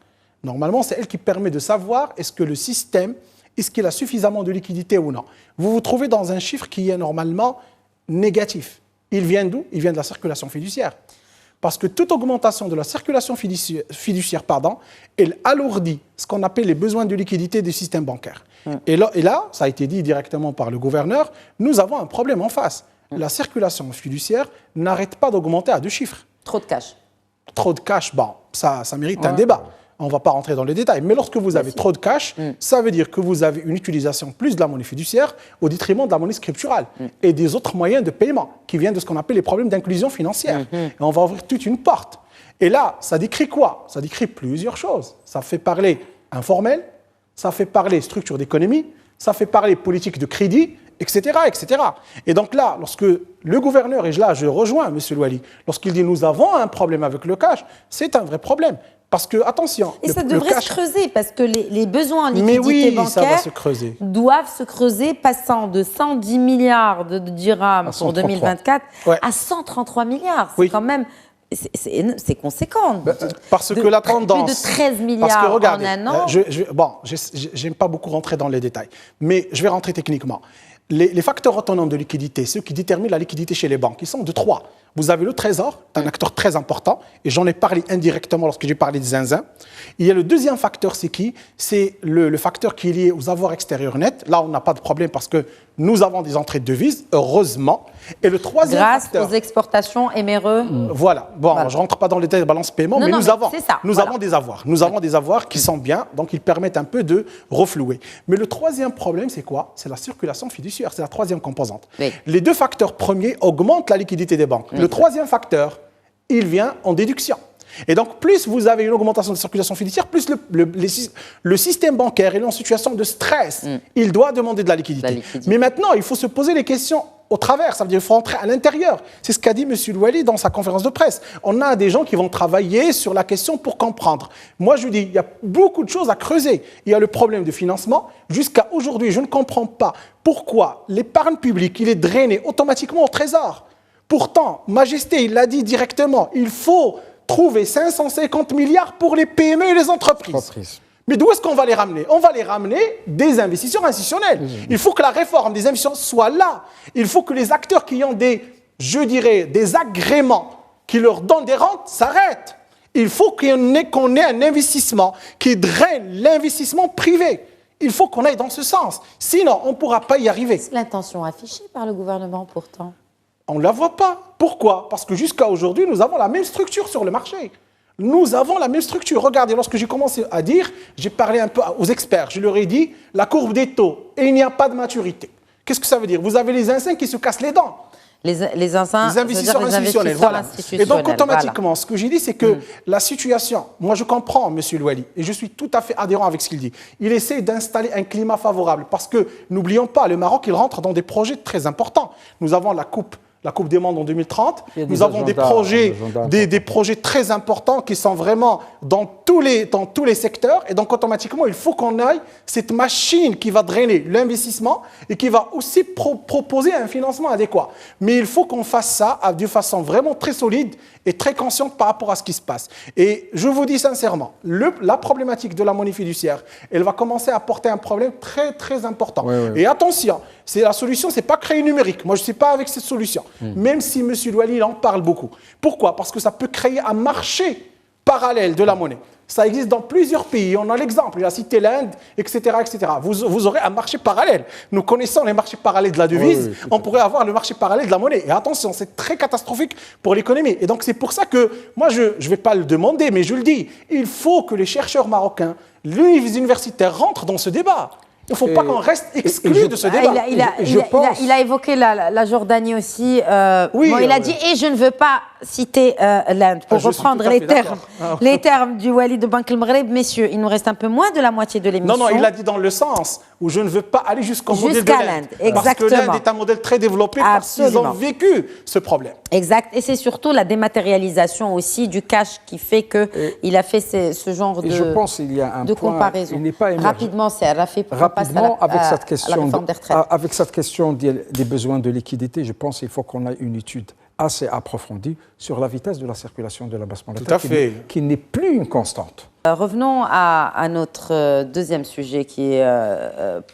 normalement, c'est elle qui permet de savoir est-ce que le système, est-ce qu'il a suffisamment de liquidité ou non. Vous vous trouvez dans un chiffre qui est normalement négatif. Il vient d'où? Il vient de la circulation fiduciaire. Parce que toute augmentation de la circulation fiduciaire, elle alourdit ce qu'on appelle les besoins de liquidité du système bancaire. Et là, ça a été dit directement par le gouverneur, nous avons un problème en face. La circulation fiduciaire n'arrête pas d'augmenter à 2 chiffres. Trop de cash. Trop de cash, bon, ça mérite un débat. On ne va pas rentrer dans les détails. Mais lorsque vous avez trop de cash, ça veut dire que vous avez une utilisation plus de la monnaie fiduciaire au détriment de la monnaie scripturale et des autres moyens de paiement qui viennent de ce qu'on appelle les problèmes d'inclusion financière. Et on va ouvrir toute une porte. Et là, ça décrit quoi? Ça décrit plusieurs choses. Ça fait parler informel, ça fait parler structure d'économie, ça fait parler politique de crédit, etc., etc. Et donc là, lorsque le gouverneur, et là je rejoins M. Louali, lorsqu'il dit nous avons un problème avec le cash, c'est un vrai problème. Parce que, attention... Et ça devrait se creuser, parce que les besoins en liquidité bancaire ça va se creuser. Doivent se creuser, passant de 110 milliards de dirhams pour 2024 à 133 milliards. C'est quand même... C'est conséquent. Parce que la tendance... Plus de 13 milliards regardez, en un an. J'aime pas beaucoup rentrer dans les détails, mais je vais rentrer techniquement. Les facteurs autonomes de liquidité, ceux qui déterminent la liquidité chez les banques, ils sont de 3. Vous avez le Trésor, c'est un acteur très important, et j'en ai parlé indirectement lorsque j'ai parlé des zinzins. Il y a le deuxième facteur, c'est qui? C'est le facteur qui est lié aux avoirs extérieurs nets. Là, on n'a pas de problème parce que nous avons des entrées de devises, heureusement. Et le troisième facteur... Grâce aux exportations MRE. Voilà. Bon, je ne rentre pas dans les détails de balance paiement, mais nous avons des avoirs. Nous avons des avoirs qui sont bien, donc ils permettent un peu de reflouer. Mais le troisième problème, c'est quoi? C'est la circulation fiduciaire. C'est la troisième composante. Oui. Les 2 facteurs premiers augmentent la liquidité des banques. Le troisième facteur, il vient en déduction. Et donc, plus vous avez une augmentation de circulation fiduciaire, plus le système bancaire est en situation de stress. Il doit demander de la liquidité. Mais maintenant, il faut se poser les questions au travers. Ça veut dire qu'il faut entrer à l'intérieur. C'est ce qu'a dit M. Louali dans sa conférence de presse. On a des gens qui vont travailler sur la question pour comprendre. Moi, je dis, il y a beaucoup de choses à creuser. Il y a le problème de financement. Jusqu'à aujourd'hui, je ne comprends pas pourquoi l'épargne publique, il est drainé automatiquement au Trésor. Pourtant, Majesté, il l'a dit directement, il faut trouver 550 milliards pour les PME et les entreprises. Mais d'où est-ce qu'on va les ramener? On va les ramener des investisseurs institutionnels. Il faut que la réforme des investisseurs soit là. Il faut que les acteurs qui ont des agréments qui leur donnent des rentes s'arrêtent. Il faut qu'on ait un investissement qui draine l'investissement privé. Il faut qu'on aille dans ce sens. Sinon, on ne pourra pas y arriver. C'est l'intention affichée par le gouvernement pourtant. On ne la voit pas. Pourquoi? Parce que jusqu'à aujourd'hui, nous avons la même structure sur le marché. Nous avons la même structure. Regardez, lorsque j'ai commencé à dire, j'ai parlé un peu aux experts. Je leur ai dit, la courbe des taux, et il n'y a pas de maturité. Qu'est-ce que ça veut dire? Vous avez les insins qui se cassent les dents. Les investisseurs institutionnels. Voilà. Et donc, automatiquement, ce que j'ai dit, c'est que la situation, moi je comprends M. Louali, et je suis tout à fait adhérent avec ce qu'il dit. Il essaie d'installer un climat favorable, parce que, n'oublions pas, le Maroc, il rentre dans des projets très importants. Nous avons la Coupe des mondes en 2030. Nous avons des projets très importants qui sont vraiment dans tous les secteurs. Et donc, automatiquement, il faut qu'on aille cette machine qui va drainer l'investissement et qui va aussi proposer un financement adéquat. Mais il faut qu'on fasse ça de façon vraiment très solide et très consciente par rapport à ce qui se passe. Et je vous dis sincèrement, la problématique de la monnaie fiduciaire, elle va commencer à porter un problème très, très important. Et attention, la solution, ce n'est pas créer numérique. Moi, je ne suis pas avec cette solution. Même si M. Louali en parle beaucoup. Pourquoi? Parce que ça peut créer un marché parallèle de la monnaie. Ça existe dans plusieurs pays. On a l'exemple. Il a cité l'Inde, etc., etc. Vous aurez un marché parallèle. Nous connaissons les marchés parallèles de la devise. On pourrait avoir le marché parallèle de la monnaie. Et attention, c'est très catastrophique pour l'économie. Et donc, c'est pour ça que moi, je ne vais pas le demander, mais je le dis. Il faut que les chercheurs marocains, les universitaires rentrent dans ce débat. Il ne faut pas qu'on reste exclu de ce débat. Il a évoqué la Jordanie aussi. Il a dit, et je ne veux pas cité l'Inde. Pour Je suis reprendre tout à fait d'accord. les termes du Wali de Banque el-Maghreb, messieurs, il nous reste un peu moins de la moitié de l'émission. Non, il a dit dans le sens où je ne veux pas aller jusqu'au modèle de Jusqu'à l'Inde. l'Inde, Parce que exactement. l'Inde est un modèle très développé parce qu'ils ont vécu ce problème. Exact. Et c'est surtout la dématérialisation aussi du cash qui fait qu'il a fait ce genre je pense qu'il y a un de point, comparaison. il n'est pas émergent. Rapidement, c'est Rafik, pour qu'on passe avec cette à question la réforme des retraites. avec cette question des besoins de liquidité, je pense qu'il faut qu'on ait une étude assez approfondie sur la vitesse de la circulation de la masse monétaire, qui n'est plus une constante. Revenons à notre deuxième sujet qui est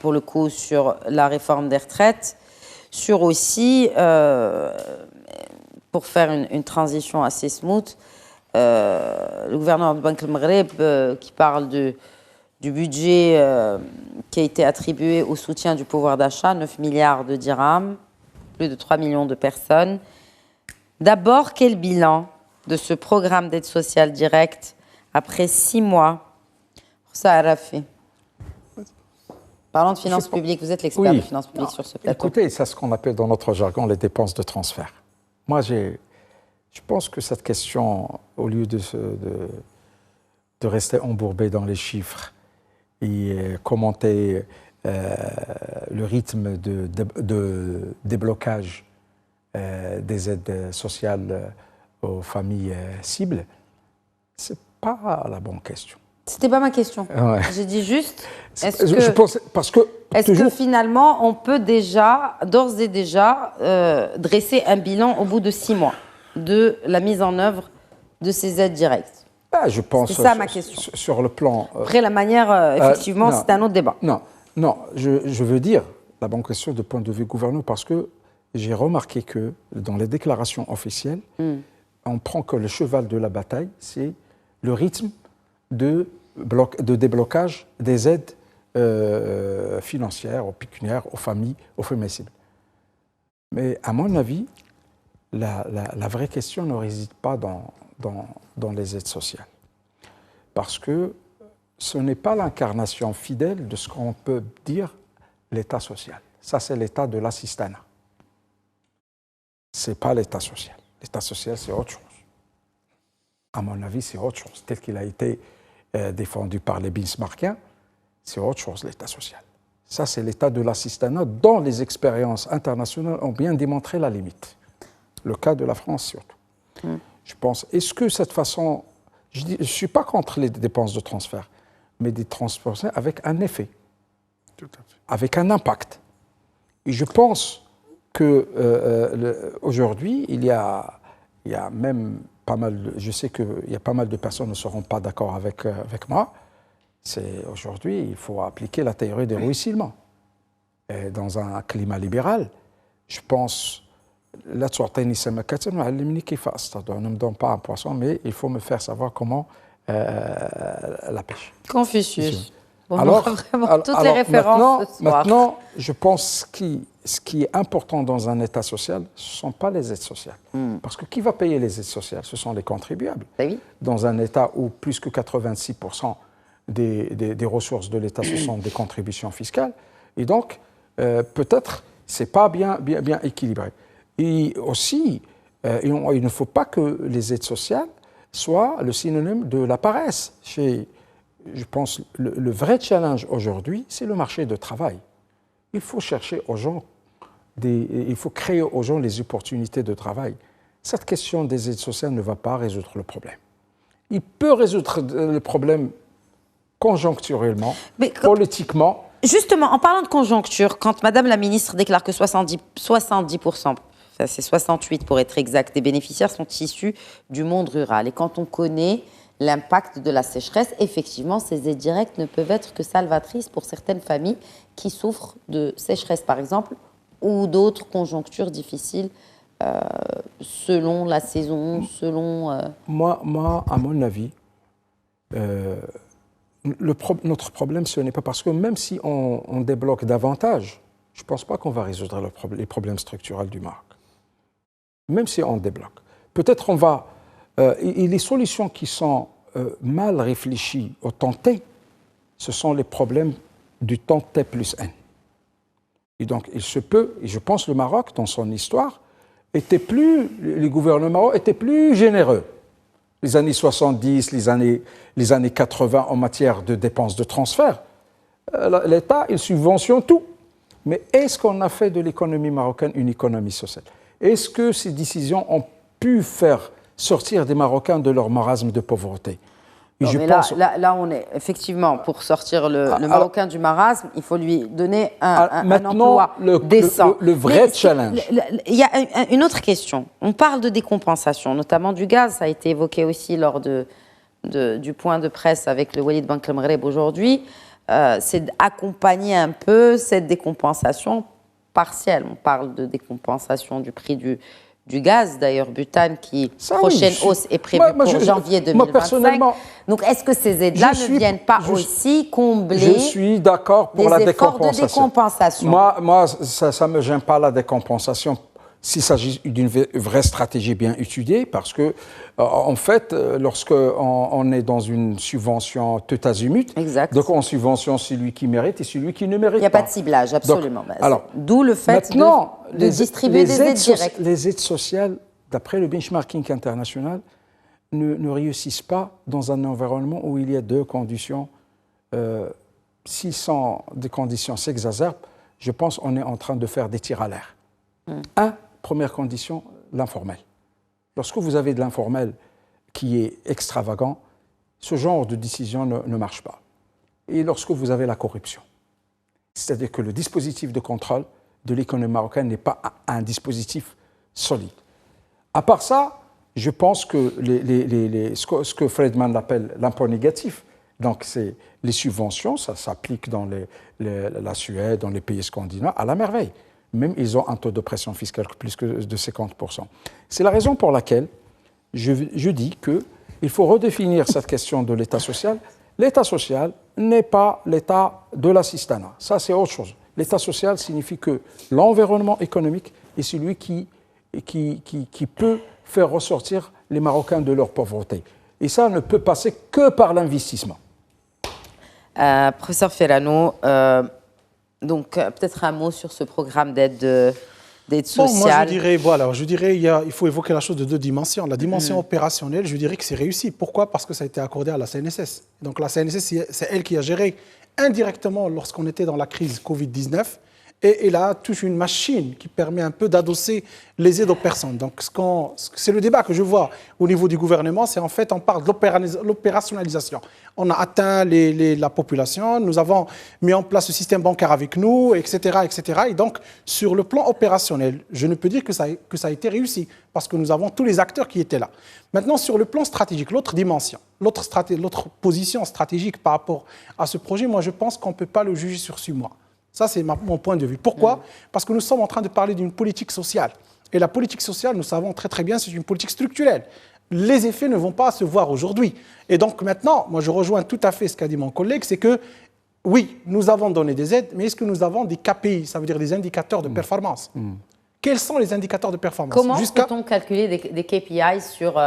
pour le coup sur la réforme des retraites, sur aussi, pour faire une transition assez smooth, le gouverneur de Banque el-Maghreb qui parle du budget qui a été attribué au soutien du pouvoir d'achat, 9 milliards de dirhams, plus de 3 millions de personnes. D'abord, quel bilan de ce programme d'aide sociale directe après 6 mois? Ça a rafé. Parlons de finances publiques, vous êtes l'expert de finances publiques sur ce plateau. Écoutez, c'est ce qu'on appelle dans notre jargon les dépenses de transfert. Moi, je pense que cette question, au lieu de rester embourbé dans les chiffres et commenter le rythme de déblocage des aides sociales aux familles cibles, ce n'est pas la bonne question. C'était pas ma question. Ouais. J'ai dit juste, je pense, parce que, que finalement, on peut d'ores et déjà, dresser un bilan au bout de 6 mois de la mise en œuvre de ces aides directes? Je pense. C'est ça ma question. Sur le plan. Après, la manière, effectivement, c'est un autre débat. Non, je veux dire la bonne question de point de vue gouvernement, parce que j'ai remarqué que dans les déclarations officielles, on prend que le cheval de la bataille, c'est le rythme de déblocage des aides financières, pécuniaires, aux familles cibles. Mais à mon avis, la vraie question ne réside pas dans les aides sociales. Parce que ce n'est pas l'incarnation fidèle de ce qu'on peut dire l'État social. Ça, c'est l'État de l'assistanat. Ce n'est pas l'État social. L'État social, c'est autre chose. À mon avis, c'est autre chose. Tel qu'il a été défendu par les Bismarckiens, c'est autre chose, l'État social. Ça, c'est l'État de l'assistanat dont les expériences internationales ont bien démontré la limite. Le cas de la France, surtout. Je pense, est-ce que cette façon... Je ne suis pas contre les dépenses de transfert, mais des transferts avec un effet, avec un impact. Et je pense qu'aujourd'hui, il y a même pas mal, je sais qu'il y a pas mal de personnes ne seront pas d'accord avec moi, c'est aujourd'hui, il faut appliquer la théorie des ruissellements. Et dans un climat libéral, je pense... Là, tu ne me donne pas un poisson, mais il faut me faire savoir comment la pêche. Confucius. Alors, toutes les références ce soir. Maintenant, je pense que ce qui est important dans un État social, ce ne sont pas les aides sociales. Parce que qui va payer les aides sociales? Ce sont les contribuables. Oui. Dans un État où plus que 86% des ressources de l'État, ce sont des contributions fiscales. Et donc, peut-être, ce n'est pas bien équilibré. Et aussi, il ne faut pas que les aides sociales soient le synonyme de la paresse. Je pense que le vrai challenge aujourd'hui, c'est le marché du travail. Il faut chercher aux gens, il faut créer aux gens les opportunités de travail. Cette question des aides sociales ne va pas résoudre le problème. Il peut résoudre le problème conjoncturellement, politiquement. Justement, en parlant de conjoncture, quand Madame la ministre déclare que 70%, c'est 68 pour être exact, des bénéficiaires sont issus du monde rural. Et quand on connaît l'impact de la sécheresse, effectivement, ces aides directes ne peuvent être que salvatrices pour certaines familles qui souffrent de sécheresse, par exemple, ou d'autres conjonctures difficiles selon la saison, selon... Moi, à mon avis, notre problème, ce n'est pas parce que même si on débloque davantage, je ne pense pas qu'on va résoudre les problèmes structurels du Maroc. Même si on débloque. Peut-être on va... et les solutions qui sont mal réfléchies au temps T, ce sont les problèmes du temps T plus N. Et donc, il se peut, et je pense le Maroc, dans son histoire, les gouvernements étaient plus généreux. Les années 70, les années 80 en matière de dépenses de transfert, l'État, il subventionne tout. Mais est-ce qu'on a fait de l'économie marocaine une économie sociale? Est-ce que ces décisions ont pu faire sortir des Marocains de leur marasme de pauvreté? Non, mais là, on est effectivement, pour sortir le Marocain du marasme, il faut lui donner un emploi décent. Le vrai challenge. Il y a une autre question. On parle de décompensation, notamment du gaz. Ça a été évoqué aussi lors du point de presse avec le Walid Bank el-Maghreb aujourd'hui. C'est d'accompagner un peu cette décompensation partielle. On parle de décompensation du prix du gaz, d'ailleurs, butane, prochaine hausse est prévue pour janvier 2025. Donc, est-ce que ces aides-là ne viennent pas aussi combler Je suis d'accord pour la décompensation. De décompensation. Moi, ça ne me gêne pas la décompensation s'il s'agit d'une vraie stratégie bien étudiée, parce que, en fait, lorsqu'on est dans une subvention tout azimut, donc on subventionne celui qui mérite et celui qui ne mérite pas. Il n'y a pas de ciblage, absolument. D'où le fait de distribuer des aides directes. Les aides sociales, d'après le benchmarking international, ne réussissent pas dans un environnement où il y a deux conditions. Si des conditions s'exacerbent, je pense qu'on est en train de faire des tirs à l'air. Première condition, l'informel. Lorsque vous avez de l'informel qui est extravagant, ce genre de décision ne marche pas. Et lorsque vous avez la corruption, c'est-à-dire que le dispositif de contrôle de l'économie marocaine n'est pas un dispositif solide. À part ça, je pense que ce que Friedman appelle l'impôt négatif, donc c'est les subventions, ça s'applique dans la Suède, dans les pays scandinaves, à la merveille. Même ils ont un taux de pression fiscale plus que de 50%. C'est la raison pour laquelle je dis qu'il faut redéfinir cette question de l'État social. L'État social n'est pas l'État de l'assistanat. Ça, c'est autre chose. L'État social signifie que l'environnement économique est celui qui peut faire ressortir les Marocains de leur pauvreté. Et ça ne peut passer que par l'investissement. Professeur Ferrano, donc, peut-être un mot sur ce programme d'aide sociale. Moi, je dirais, il faut évoquer la chose de deux dimensions. La dimension opérationnelle, je dirais que c'est réussi. Pourquoi? Parce que ça a été accordé à la CNSS. Donc, la CNSS, c'est elle qui a géré indirectement lorsqu'on était dans la crise Covid-19. Et elle a toute une machine qui permet un peu d'adosser les aides aux personnes. Donc, c'est le débat que je vois au niveau du gouvernement, c'est en fait, on parle de l'opérationnalisation. On a atteint la population, nous avons mis en place le système bancaire avec nous, etc., etc. Et donc, sur le plan opérationnel, je ne peux dire que ça a été réussi, parce que nous avons tous les acteurs qui étaient là. Maintenant, sur le plan stratégique, l'autre dimension, l'autre position stratégique par rapport à ce projet, moi, je pense qu'on ne peut pas le juger sur 6 mois. Ça, c'est mon point de vue. Pourquoi? Parce que nous sommes en train de parler d'une politique sociale. Et la politique sociale, nous savons très très bien, c'est une politique structurelle. Les effets ne vont pas se voir aujourd'hui. Et donc maintenant, moi je rejoins tout à fait ce qu'a dit mon collègue, c'est que oui, nous avons donné des aides, mais est-ce que nous avons des KPI, ça veut dire des indicateurs de performance? Quels sont les indicateurs de performance? Comment peut-on calculer des KPI sur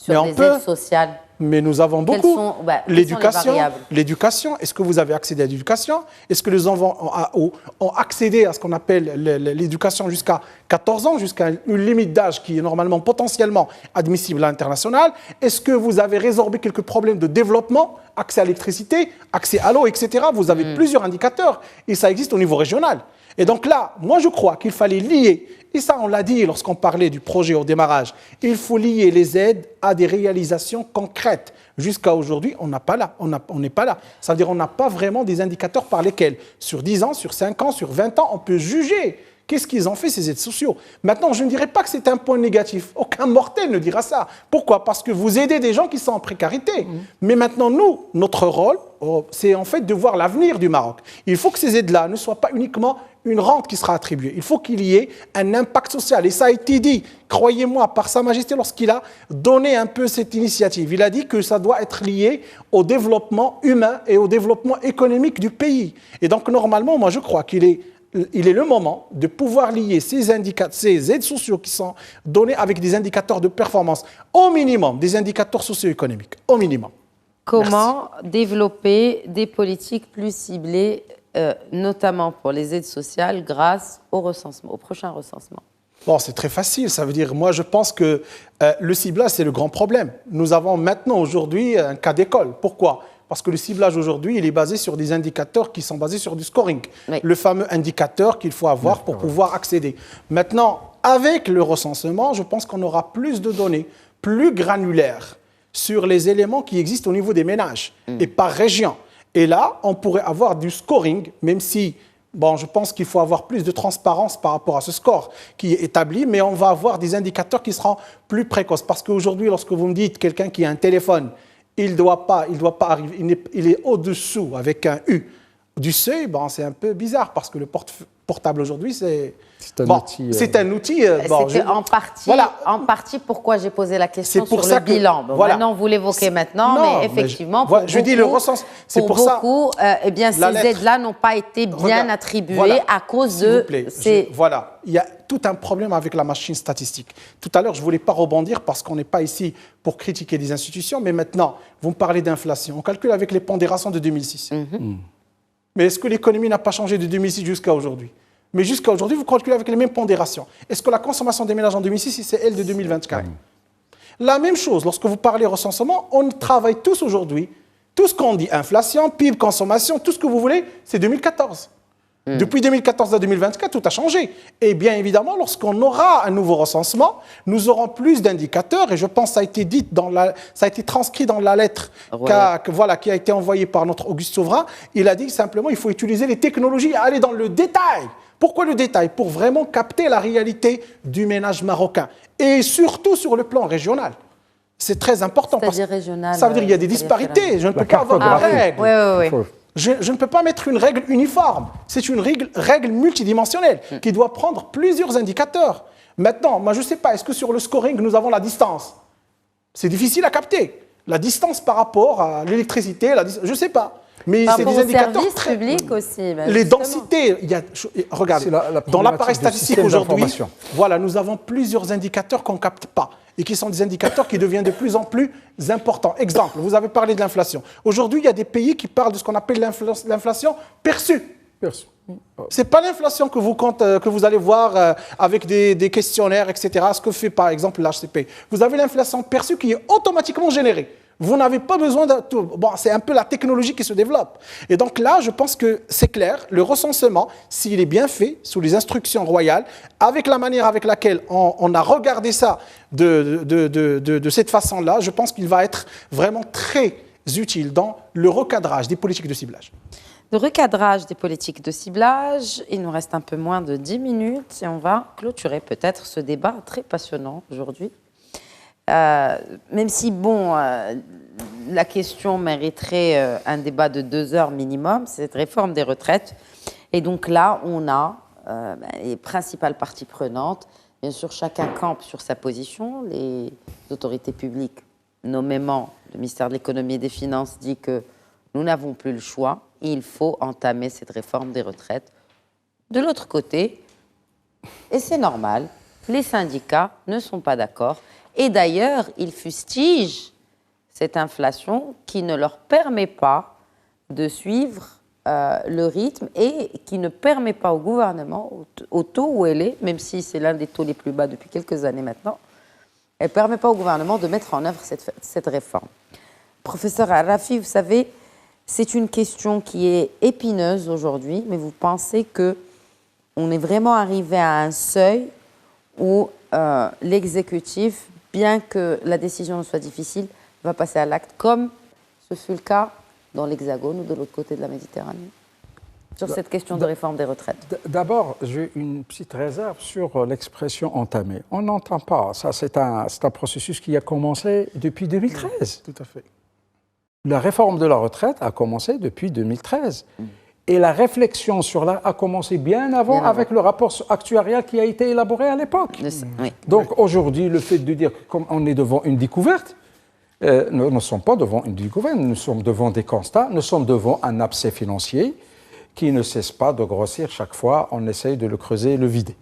des aides sociales? Mais nous avons beaucoup. L'éducation, est-ce que vous avez accédé à l'éducation? Est-ce que les enfants ont accédé à ce qu'on appelle l'éducation jusqu'à 14 ans, jusqu'à une limite d'âge qui est normalement potentiellement admissible à l'international? Est-ce que vous avez résorbé quelques problèmes de développement, accès à l'électricité, accès à l'eau, etc. Vous avez plusieurs indicateurs et ça existe au niveau régional. Et donc là, moi je crois qu'il fallait lier, et ça on l'a dit lorsqu'on parlait du projet au démarrage, il faut lier les aides à des réalisations concrètes. Jusqu'à aujourd'hui, on n'est pas là. Ça veut dire qu'on n'a pas vraiment des indicateurs par lesquels, sur 10 ans, sur 5 ans, sur 20 ans, on peut juger qu'est-ce qu'ils ont fait, ces aides sociaux. Maintenant, je ne dirais pas que c'est un point négatif. Aucun mortel ne dira ça. Pourquoi? Parce que vous aidez des gens qui sont en précarité. Mais maintenant, nous, notre rôle, c'est en fait de voir l'avenir du Maroc. Il faut que ces aides-là ne soient pas uniquement une rente qui sera attribuée. Il faut qu'il y ait un impact social. Et ça a été dit, croyez-moi, par Sa Majesté lorsqu'il a donné un peu cette initiative. Il a dit que ça doit être lié au développement humain et au développement économique du pays. Et donc, normalement, moi, je crois qu'il est le moment de pouvoir lier ces aides sociaux qui sont données avec des indicateurs de performance, au minimum, des indicateurs socio-économiques, au minimum. Comment développer des politiques plus ciblées, notamment pour les aides sociales, grâce au prochain recensement? Bon, c'est très facile. Ça veut dire, moi, je pense que le ciblage, c'est le grand problème. Nous avons maintenant, aujourd'hui, un cas d'école. Pourquoi ? Parce que le ciblage, aujourd'hui, il est basé sur des indicateurs qui sont basés sur du scoring. Oui. Le fameux indicateur qu'il faut avoir pour pouvoir accéder. Maintenant, avec le recensement, je pense qu'on aura plus de données, plus granulaires, sur les éléments qui existent au niveau des ménages et par région. Et là, on pourrait avoir du scoring, même si... Bon, je pense qu'il faut avoir plus de transparence par rapport à ce score qui est établi, mais on va avoir des indicateurs qui seront plus précoces. Parce qu'aujourd'hui, lorsque vous me dites quelqu'un qui a un téléphone, il doit pas arriver, il est au-dessous avec un U du seuil, bon, c'est un peu bizarre parce que le portable aujourd'hui, c'est un outil. C'est un outil. C'était en partie pourquoi j'ai posé la question sur le bilan. Bon, voilà. Maintenant, vous l'évoquez maintenant, mais effectivement, je dis le recensement. C'est pour beaucoup, eh bien, ces aides-là n'ont pas été bien attribuées à cause de. Voilà, il y a tout un problème avec la machine statistique. Tout à l'heure, je ne voulais pas rebondir parce qu'on n'est pas ici pour critiquer les institutions, mais maintenant, vous me parlez d'inflation. On calcule avec les pondérations de 2006. Mais est-ce que l'économie n'a pas changé de 2006 jusqu'à aujourd'hui ? Mais jusqu'à aujourd'hui, vous calculez avec les mêmes pondérations. Est-ce que la consommation des ménages en 2006, c'est elle de 2024 ? La même chose, lorsque vous parlez recensement, on travaille tous aujourd'hui. Tout ce qu'on dit, inflation, PIB, consommation, tout ce que vous voulez, c'est 2014. Depuis 2014 à 2024, tout a changé. Et bien évidemment, lorsqu'on aura un nouveau recensement, nous aurons plus d'indicateurs. Et je pense que ça a été dit ça a été transcrit dans la lettre qui a été envoyée par notre Auguste Souverain. Il a dit simplement qu'il faut utiliser les technologies et aller dans le détail. Pourquoi le détail ? Pour vraiment capter la réalité du ménage marocain. Et surtout sur le plan régional. C'est très important. C'est-à-dire régional. Ça veut dire qu'il y a des disparités. Je ne peux pas avoir de règles. Oui. Je ne peux pas mettre une règle uniforme. C'est une règle multidimensionnelle qui doit prendre plusieurs indicateurs. Maintenant, moi je ne sais pas, est-ce que sur le scoring, nous avons la distance ? C'est difficile à capter. La distance par rapport à l'électricité, je ne sais pas. Mais c'est des indicateurs très publics aussi. Les densités, regardez, dans l'appareil statistique aujourd'hui, voilà, nous avons plusieurs indicateurs qu'on ne capte pas et qui sont des indicateurs qui deviennent de plus en plus importants. Exemple, vous avez parlé de l'inflation. Aujourd'hui, il y a des pays qui parlent de ce qu'on appelle l'inflation perçue. Ce n'est pas l'inflation que vous allez voir avec des questionnaires, etc., ce que fait par exemple l'HCP. Vous avez l'inflation perçue qui est automatiquement générée. Vous n'avez pas besoin de tout. Bon, c'est un peu la technologie qui se développe. Et donc là, je pense que c'est clair, le recensement, s'il est bien fait, sous les instructions royales, avec la manière avec laquelle on a regardé ça de cette façon-là, je pense qu'il va être vraiment très utile dans le recadrage des politiques de ciblage. Le recadrage des politiques de ciblage, il nous reste un peu moins de 10 minutes et on va clôturer peut-être ce débat très passionnant aujourd'hui. Même si, la question mériterait un débat de 2 heures minimum, c'est cette réforme des retraites. Et donc là, on a les principales parties prenantes. Bien sûr, chacun campe sur sa position. Les autorités publiques, nommément le ministère de l'économie et des finances, dit que nous n'avons plus le choix. Il faut entamer cette réforme des retraites. De l'autre côté, et c'est normal, les syndicats ne sont pas d'accord. Et d'ailleurs, ils fustigent cette inflation qui ne leur permet pas de suivre le rythme et qui ne permet pas au gouvernement, au taux où elle est, même si c'est l'un des taux les plus bas depuis quelques années maintenant, elle ne permet pas au gouvernement de mettre en œuvre cette réforme. Professeur Al-Rafi, vous savez, c'est une question qui est épineuse aujourd'hui, mais vous pensez qu'on est vraiment arrivé à un seuil où l'exécutif, bien que la décision soit difficile, va passer à l'acte, comme ce fut le cas dans l'Hexagone ou de l'autre côté de la Méditerranée, sur cette question de réforme des retraites? D'abord, j'ai une petite réserve sur l'expression « entamée ». On n'entend pas. Ça, c'est un processus qui a commencé depuis 2013. Tout à fait. La réforme de la retraite a commencé depuis 2013. Et la réflexion sur a commencé bien avant avec le rapport actuarial qui a été élaboré à l'époque. Oui. Donc aujourd'hui, le fait de dire qu'on est devant une découverte, nous ne sommes pas devant une découverte, nous sommes devant des constats, nous sommes devant un abcès financier qui ne cesse pas de grossir chaque fois, on essaye de le creuser et le vider.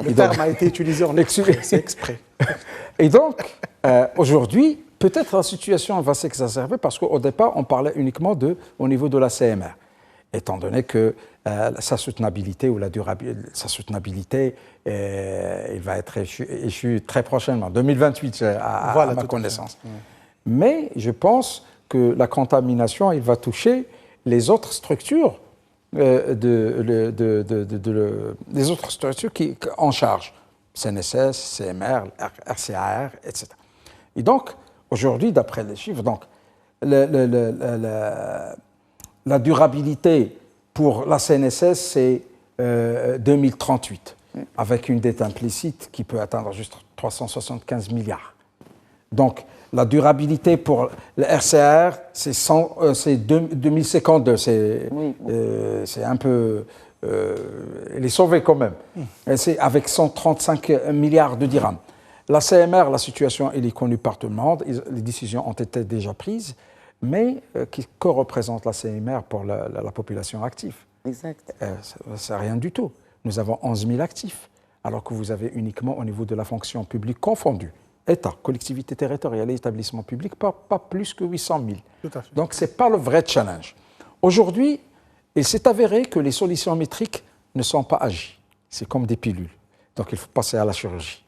Le terme a été utilisé en exprès, c'est exprès. Et donc, aujourd'hui, peut-être la situation va s'exacerber parce qu'au départ, on parlait uniquement au niveau de la CMR. étant donné que sa soutenabilité ou sa soutenabilité, il va être échu très prochainement, 2028 à ma connaissance. Mais je pense que la contamination, il va toucher les autres structures les autres structures qui en charge, CNSS, CMR, RCAR, etc. Et donc, aujourd'hui, d'après les chiffres, donc, la durabilité pour la CNSS, c'est 2038, avec une dette implicite qui peut atteindre juste 375 milliards. Donc, la durabilité pour le RCR, c'est 2052. C'est un peu... il est sauvé quand même. C'est avec 135 milliards de dirhams. La CMR, la situation, elle est connue par tout le monde. Les décisions ont été déjà prises. Mais que représente la CMR pour la population active? Exact. C'est rien du tout. Nous avons 11 000 actifs, alors que vous avez uniquement au niveau de la fonction publique confondue, État, collectivité territoriale et établissement public, pas plus que 800 000. Tout à fait. Donc, ce n'est pas le vrai challenge. Aujourd'hui, il s'est avéré que les solutions métriques ne sont pas agies. C'est comme des pilules. Donc, il faut passer à la chirurgie.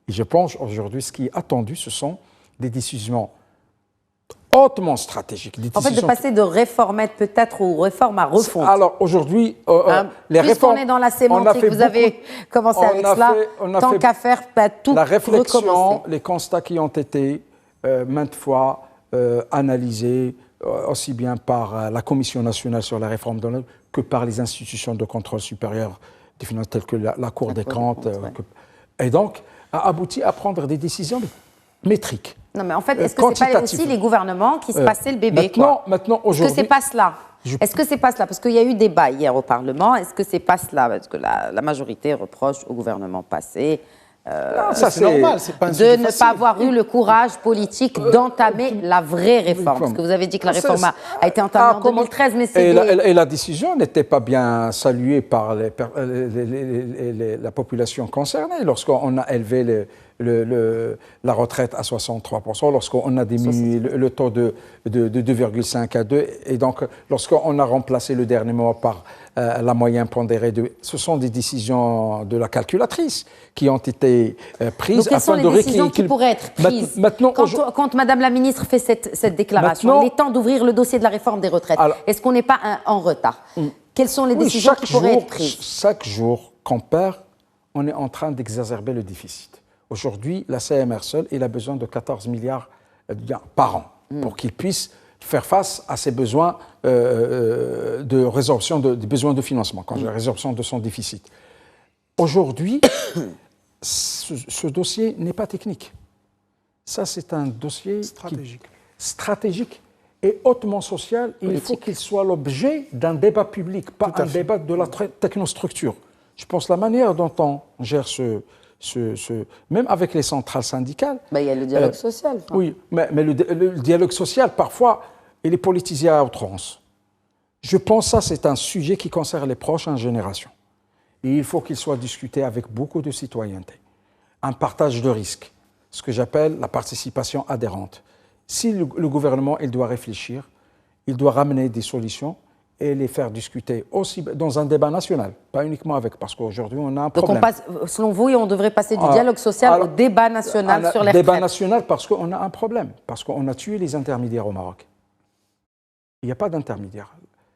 Et je pense aujourd'hui, ce qui est attendu, ce sont des décisions hautement stratégiques. En fait, de passer de réformette peut-être aux réformes à refonte. Alors aujourd'hui, les puisqu'on réformes... est dans la sémantique, vous avez commencé avec cela, tant qu'à faire, tout la réflexion, recommencer. les constats qui ont été maintes fois analysés, aussi bien par la Commission nationale sur la réforme que par les institutions de contrôle supérieur des finances telles que la Cour des comptes. Et donc, a abouti à prendre des décisions métriques. Non, mais en fait, est-ce que ce n'est pas aussi les gouvernements qui se passaient le bébé Maintenant, aujourd'hui... Est-ce que c'est pas cela Est-ce que c'est pas cela? Parce qu'il y a eu débat hier au Parlement. Est-ce que c'est pas cela? Parce que la majorité reproche au gouvernement passé c'est normal, c'est pas un de sujet ne facile. pas avoir eu le courage politique d'entamer la vraie réforme. Parce que vous avez dit que la réforme a été entamée en 2013, mais c'est... Et la décision n'était pas bien saluée par la population concernée lorsqu'on a élevé la retraite à 63%, lorsqu'on a diminué le taux de 2,5 à 2, et donc lorsqu'on a remplacé le dernier mois par la moyenne pondérée ce sont des décisions de la calculatrice qui ont été prises. Donc, quelles sont les décisions qui pourraient être prises quand Madame la Ministre fait cette déclaration? Il est temps d'ouvrir le dossier de la réforme des retraites. Est-ce qu'on n'est pas en retard? Quelles sont les décisions qui pourraient être prises? Chaque jour qu'on perd, on est en train d'exacerber le déficit. Aujourd'hui, la CMR seule, elle a besoin de 14 milliards par an pour qu'il puisse faire face à ses besoins de résorption des besoins de financement, quand la résorption de son déficit. Aujourd'hui, ce dossier n'est pas technique. Ça, c'est un dossier stratégique et hautement social. Il faut qu'il soit l'objet d'un débat public, pas un débat de la technostructure. Je pense la manière dont on gère même avec les centrales syndicales... il y a le dialogue social. Oui, mais le dialogue social, parfois, il est politisé à outrance. Je pense que ça, c'est un sujet qui concerne les prochaines générations. Et il faut qu'il soit discuté avec beaucoup de citoyenneté. Un partage de risques, ce que j'appelle la participation adhérente. Si le gouvernement il doit réfléchir, il doit ramener des solutions et les faire discuter aussi dans un débat national, pas uniquement parce qu'aujourd'hui on a un problème. Donc selon vous, on devrait passer du dialogue social au débat national sur les retraites. Débat national parce qu'on a un problème, parce qu'on a tué les intermédiaires au Maroc. Il n'y a pas d'intermédiaire.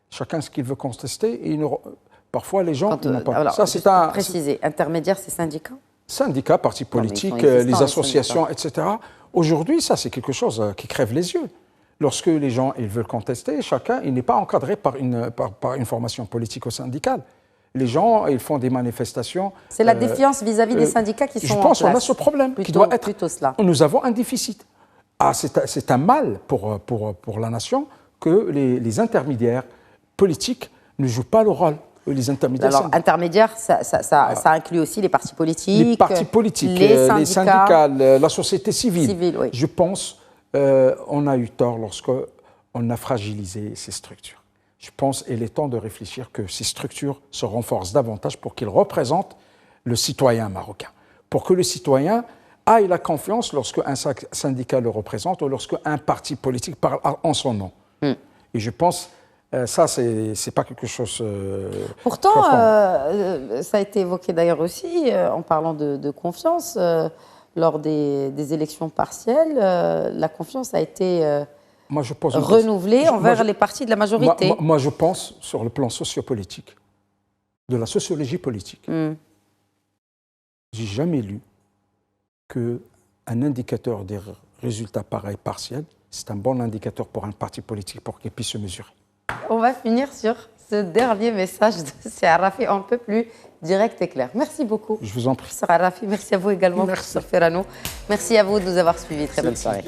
Chacun ce qu'il veut contester, et parfois les gens n'ont pas. Alors, ça, c'est préciser, intermédiaire, c'est syndicats? Syndicats, partis politiques, les associations, etc. Aujourd'hui, ça c'est quelque chose qui crève les yeux. Lorsque les gens ils veulent contester, chacun il n'est pas encadré par une formation politico-syndicale. Les gens ils font des manifestations. C'est la défiance vis-à-vis des syndicats qui sont en place. Je pense qu'on a ce problème qui doit être. Plutôt cela. Nous avons un déficit. C'est un mal pour la nation que les intermédiaires politiques ne jouent pas le rôle. Les intermédiaires. Alors, intermédiaires, ça inclut aussi les partis politiques. Les partis politiques, les syndicats, la société civile. Oui. Je pense on a eu tort lorsqu'on a fragilisé ces structures. Je pense qu'il est temps de réfléchir que ces structures se renforcent davantage pour qu'ils représentent le citoyen marocain. Pour que le citoyen ait la confiance lorsqu'un syndicat le représente ou lorsqu'un parti politique parle en son nom. Et je pense Ça, c'est pas quelque chose. Pourtant, ça a été évoqué d'ailleurs aussi en parlant de confiance. Lors des élections partielles, la confiance a été renouvelée envers les partis de la majorité. Moi, je pense, sur le plan sociopolitique, de la sociologie politique, j'ai jamais lu qu'un indicateur des résultats pareils partiels, c'est un bon indicateur pour un parti politique pour qu'il puisse se mesurer. On va finir sur ce dernier message de Sir Rafi un peu plus direct et clair. Merci beaucoup. Je vous en prie. Sir Rafi, merci à vous également, professeur Ferrano. Merci à vous de nous avoir suivis. Très bonne soirée.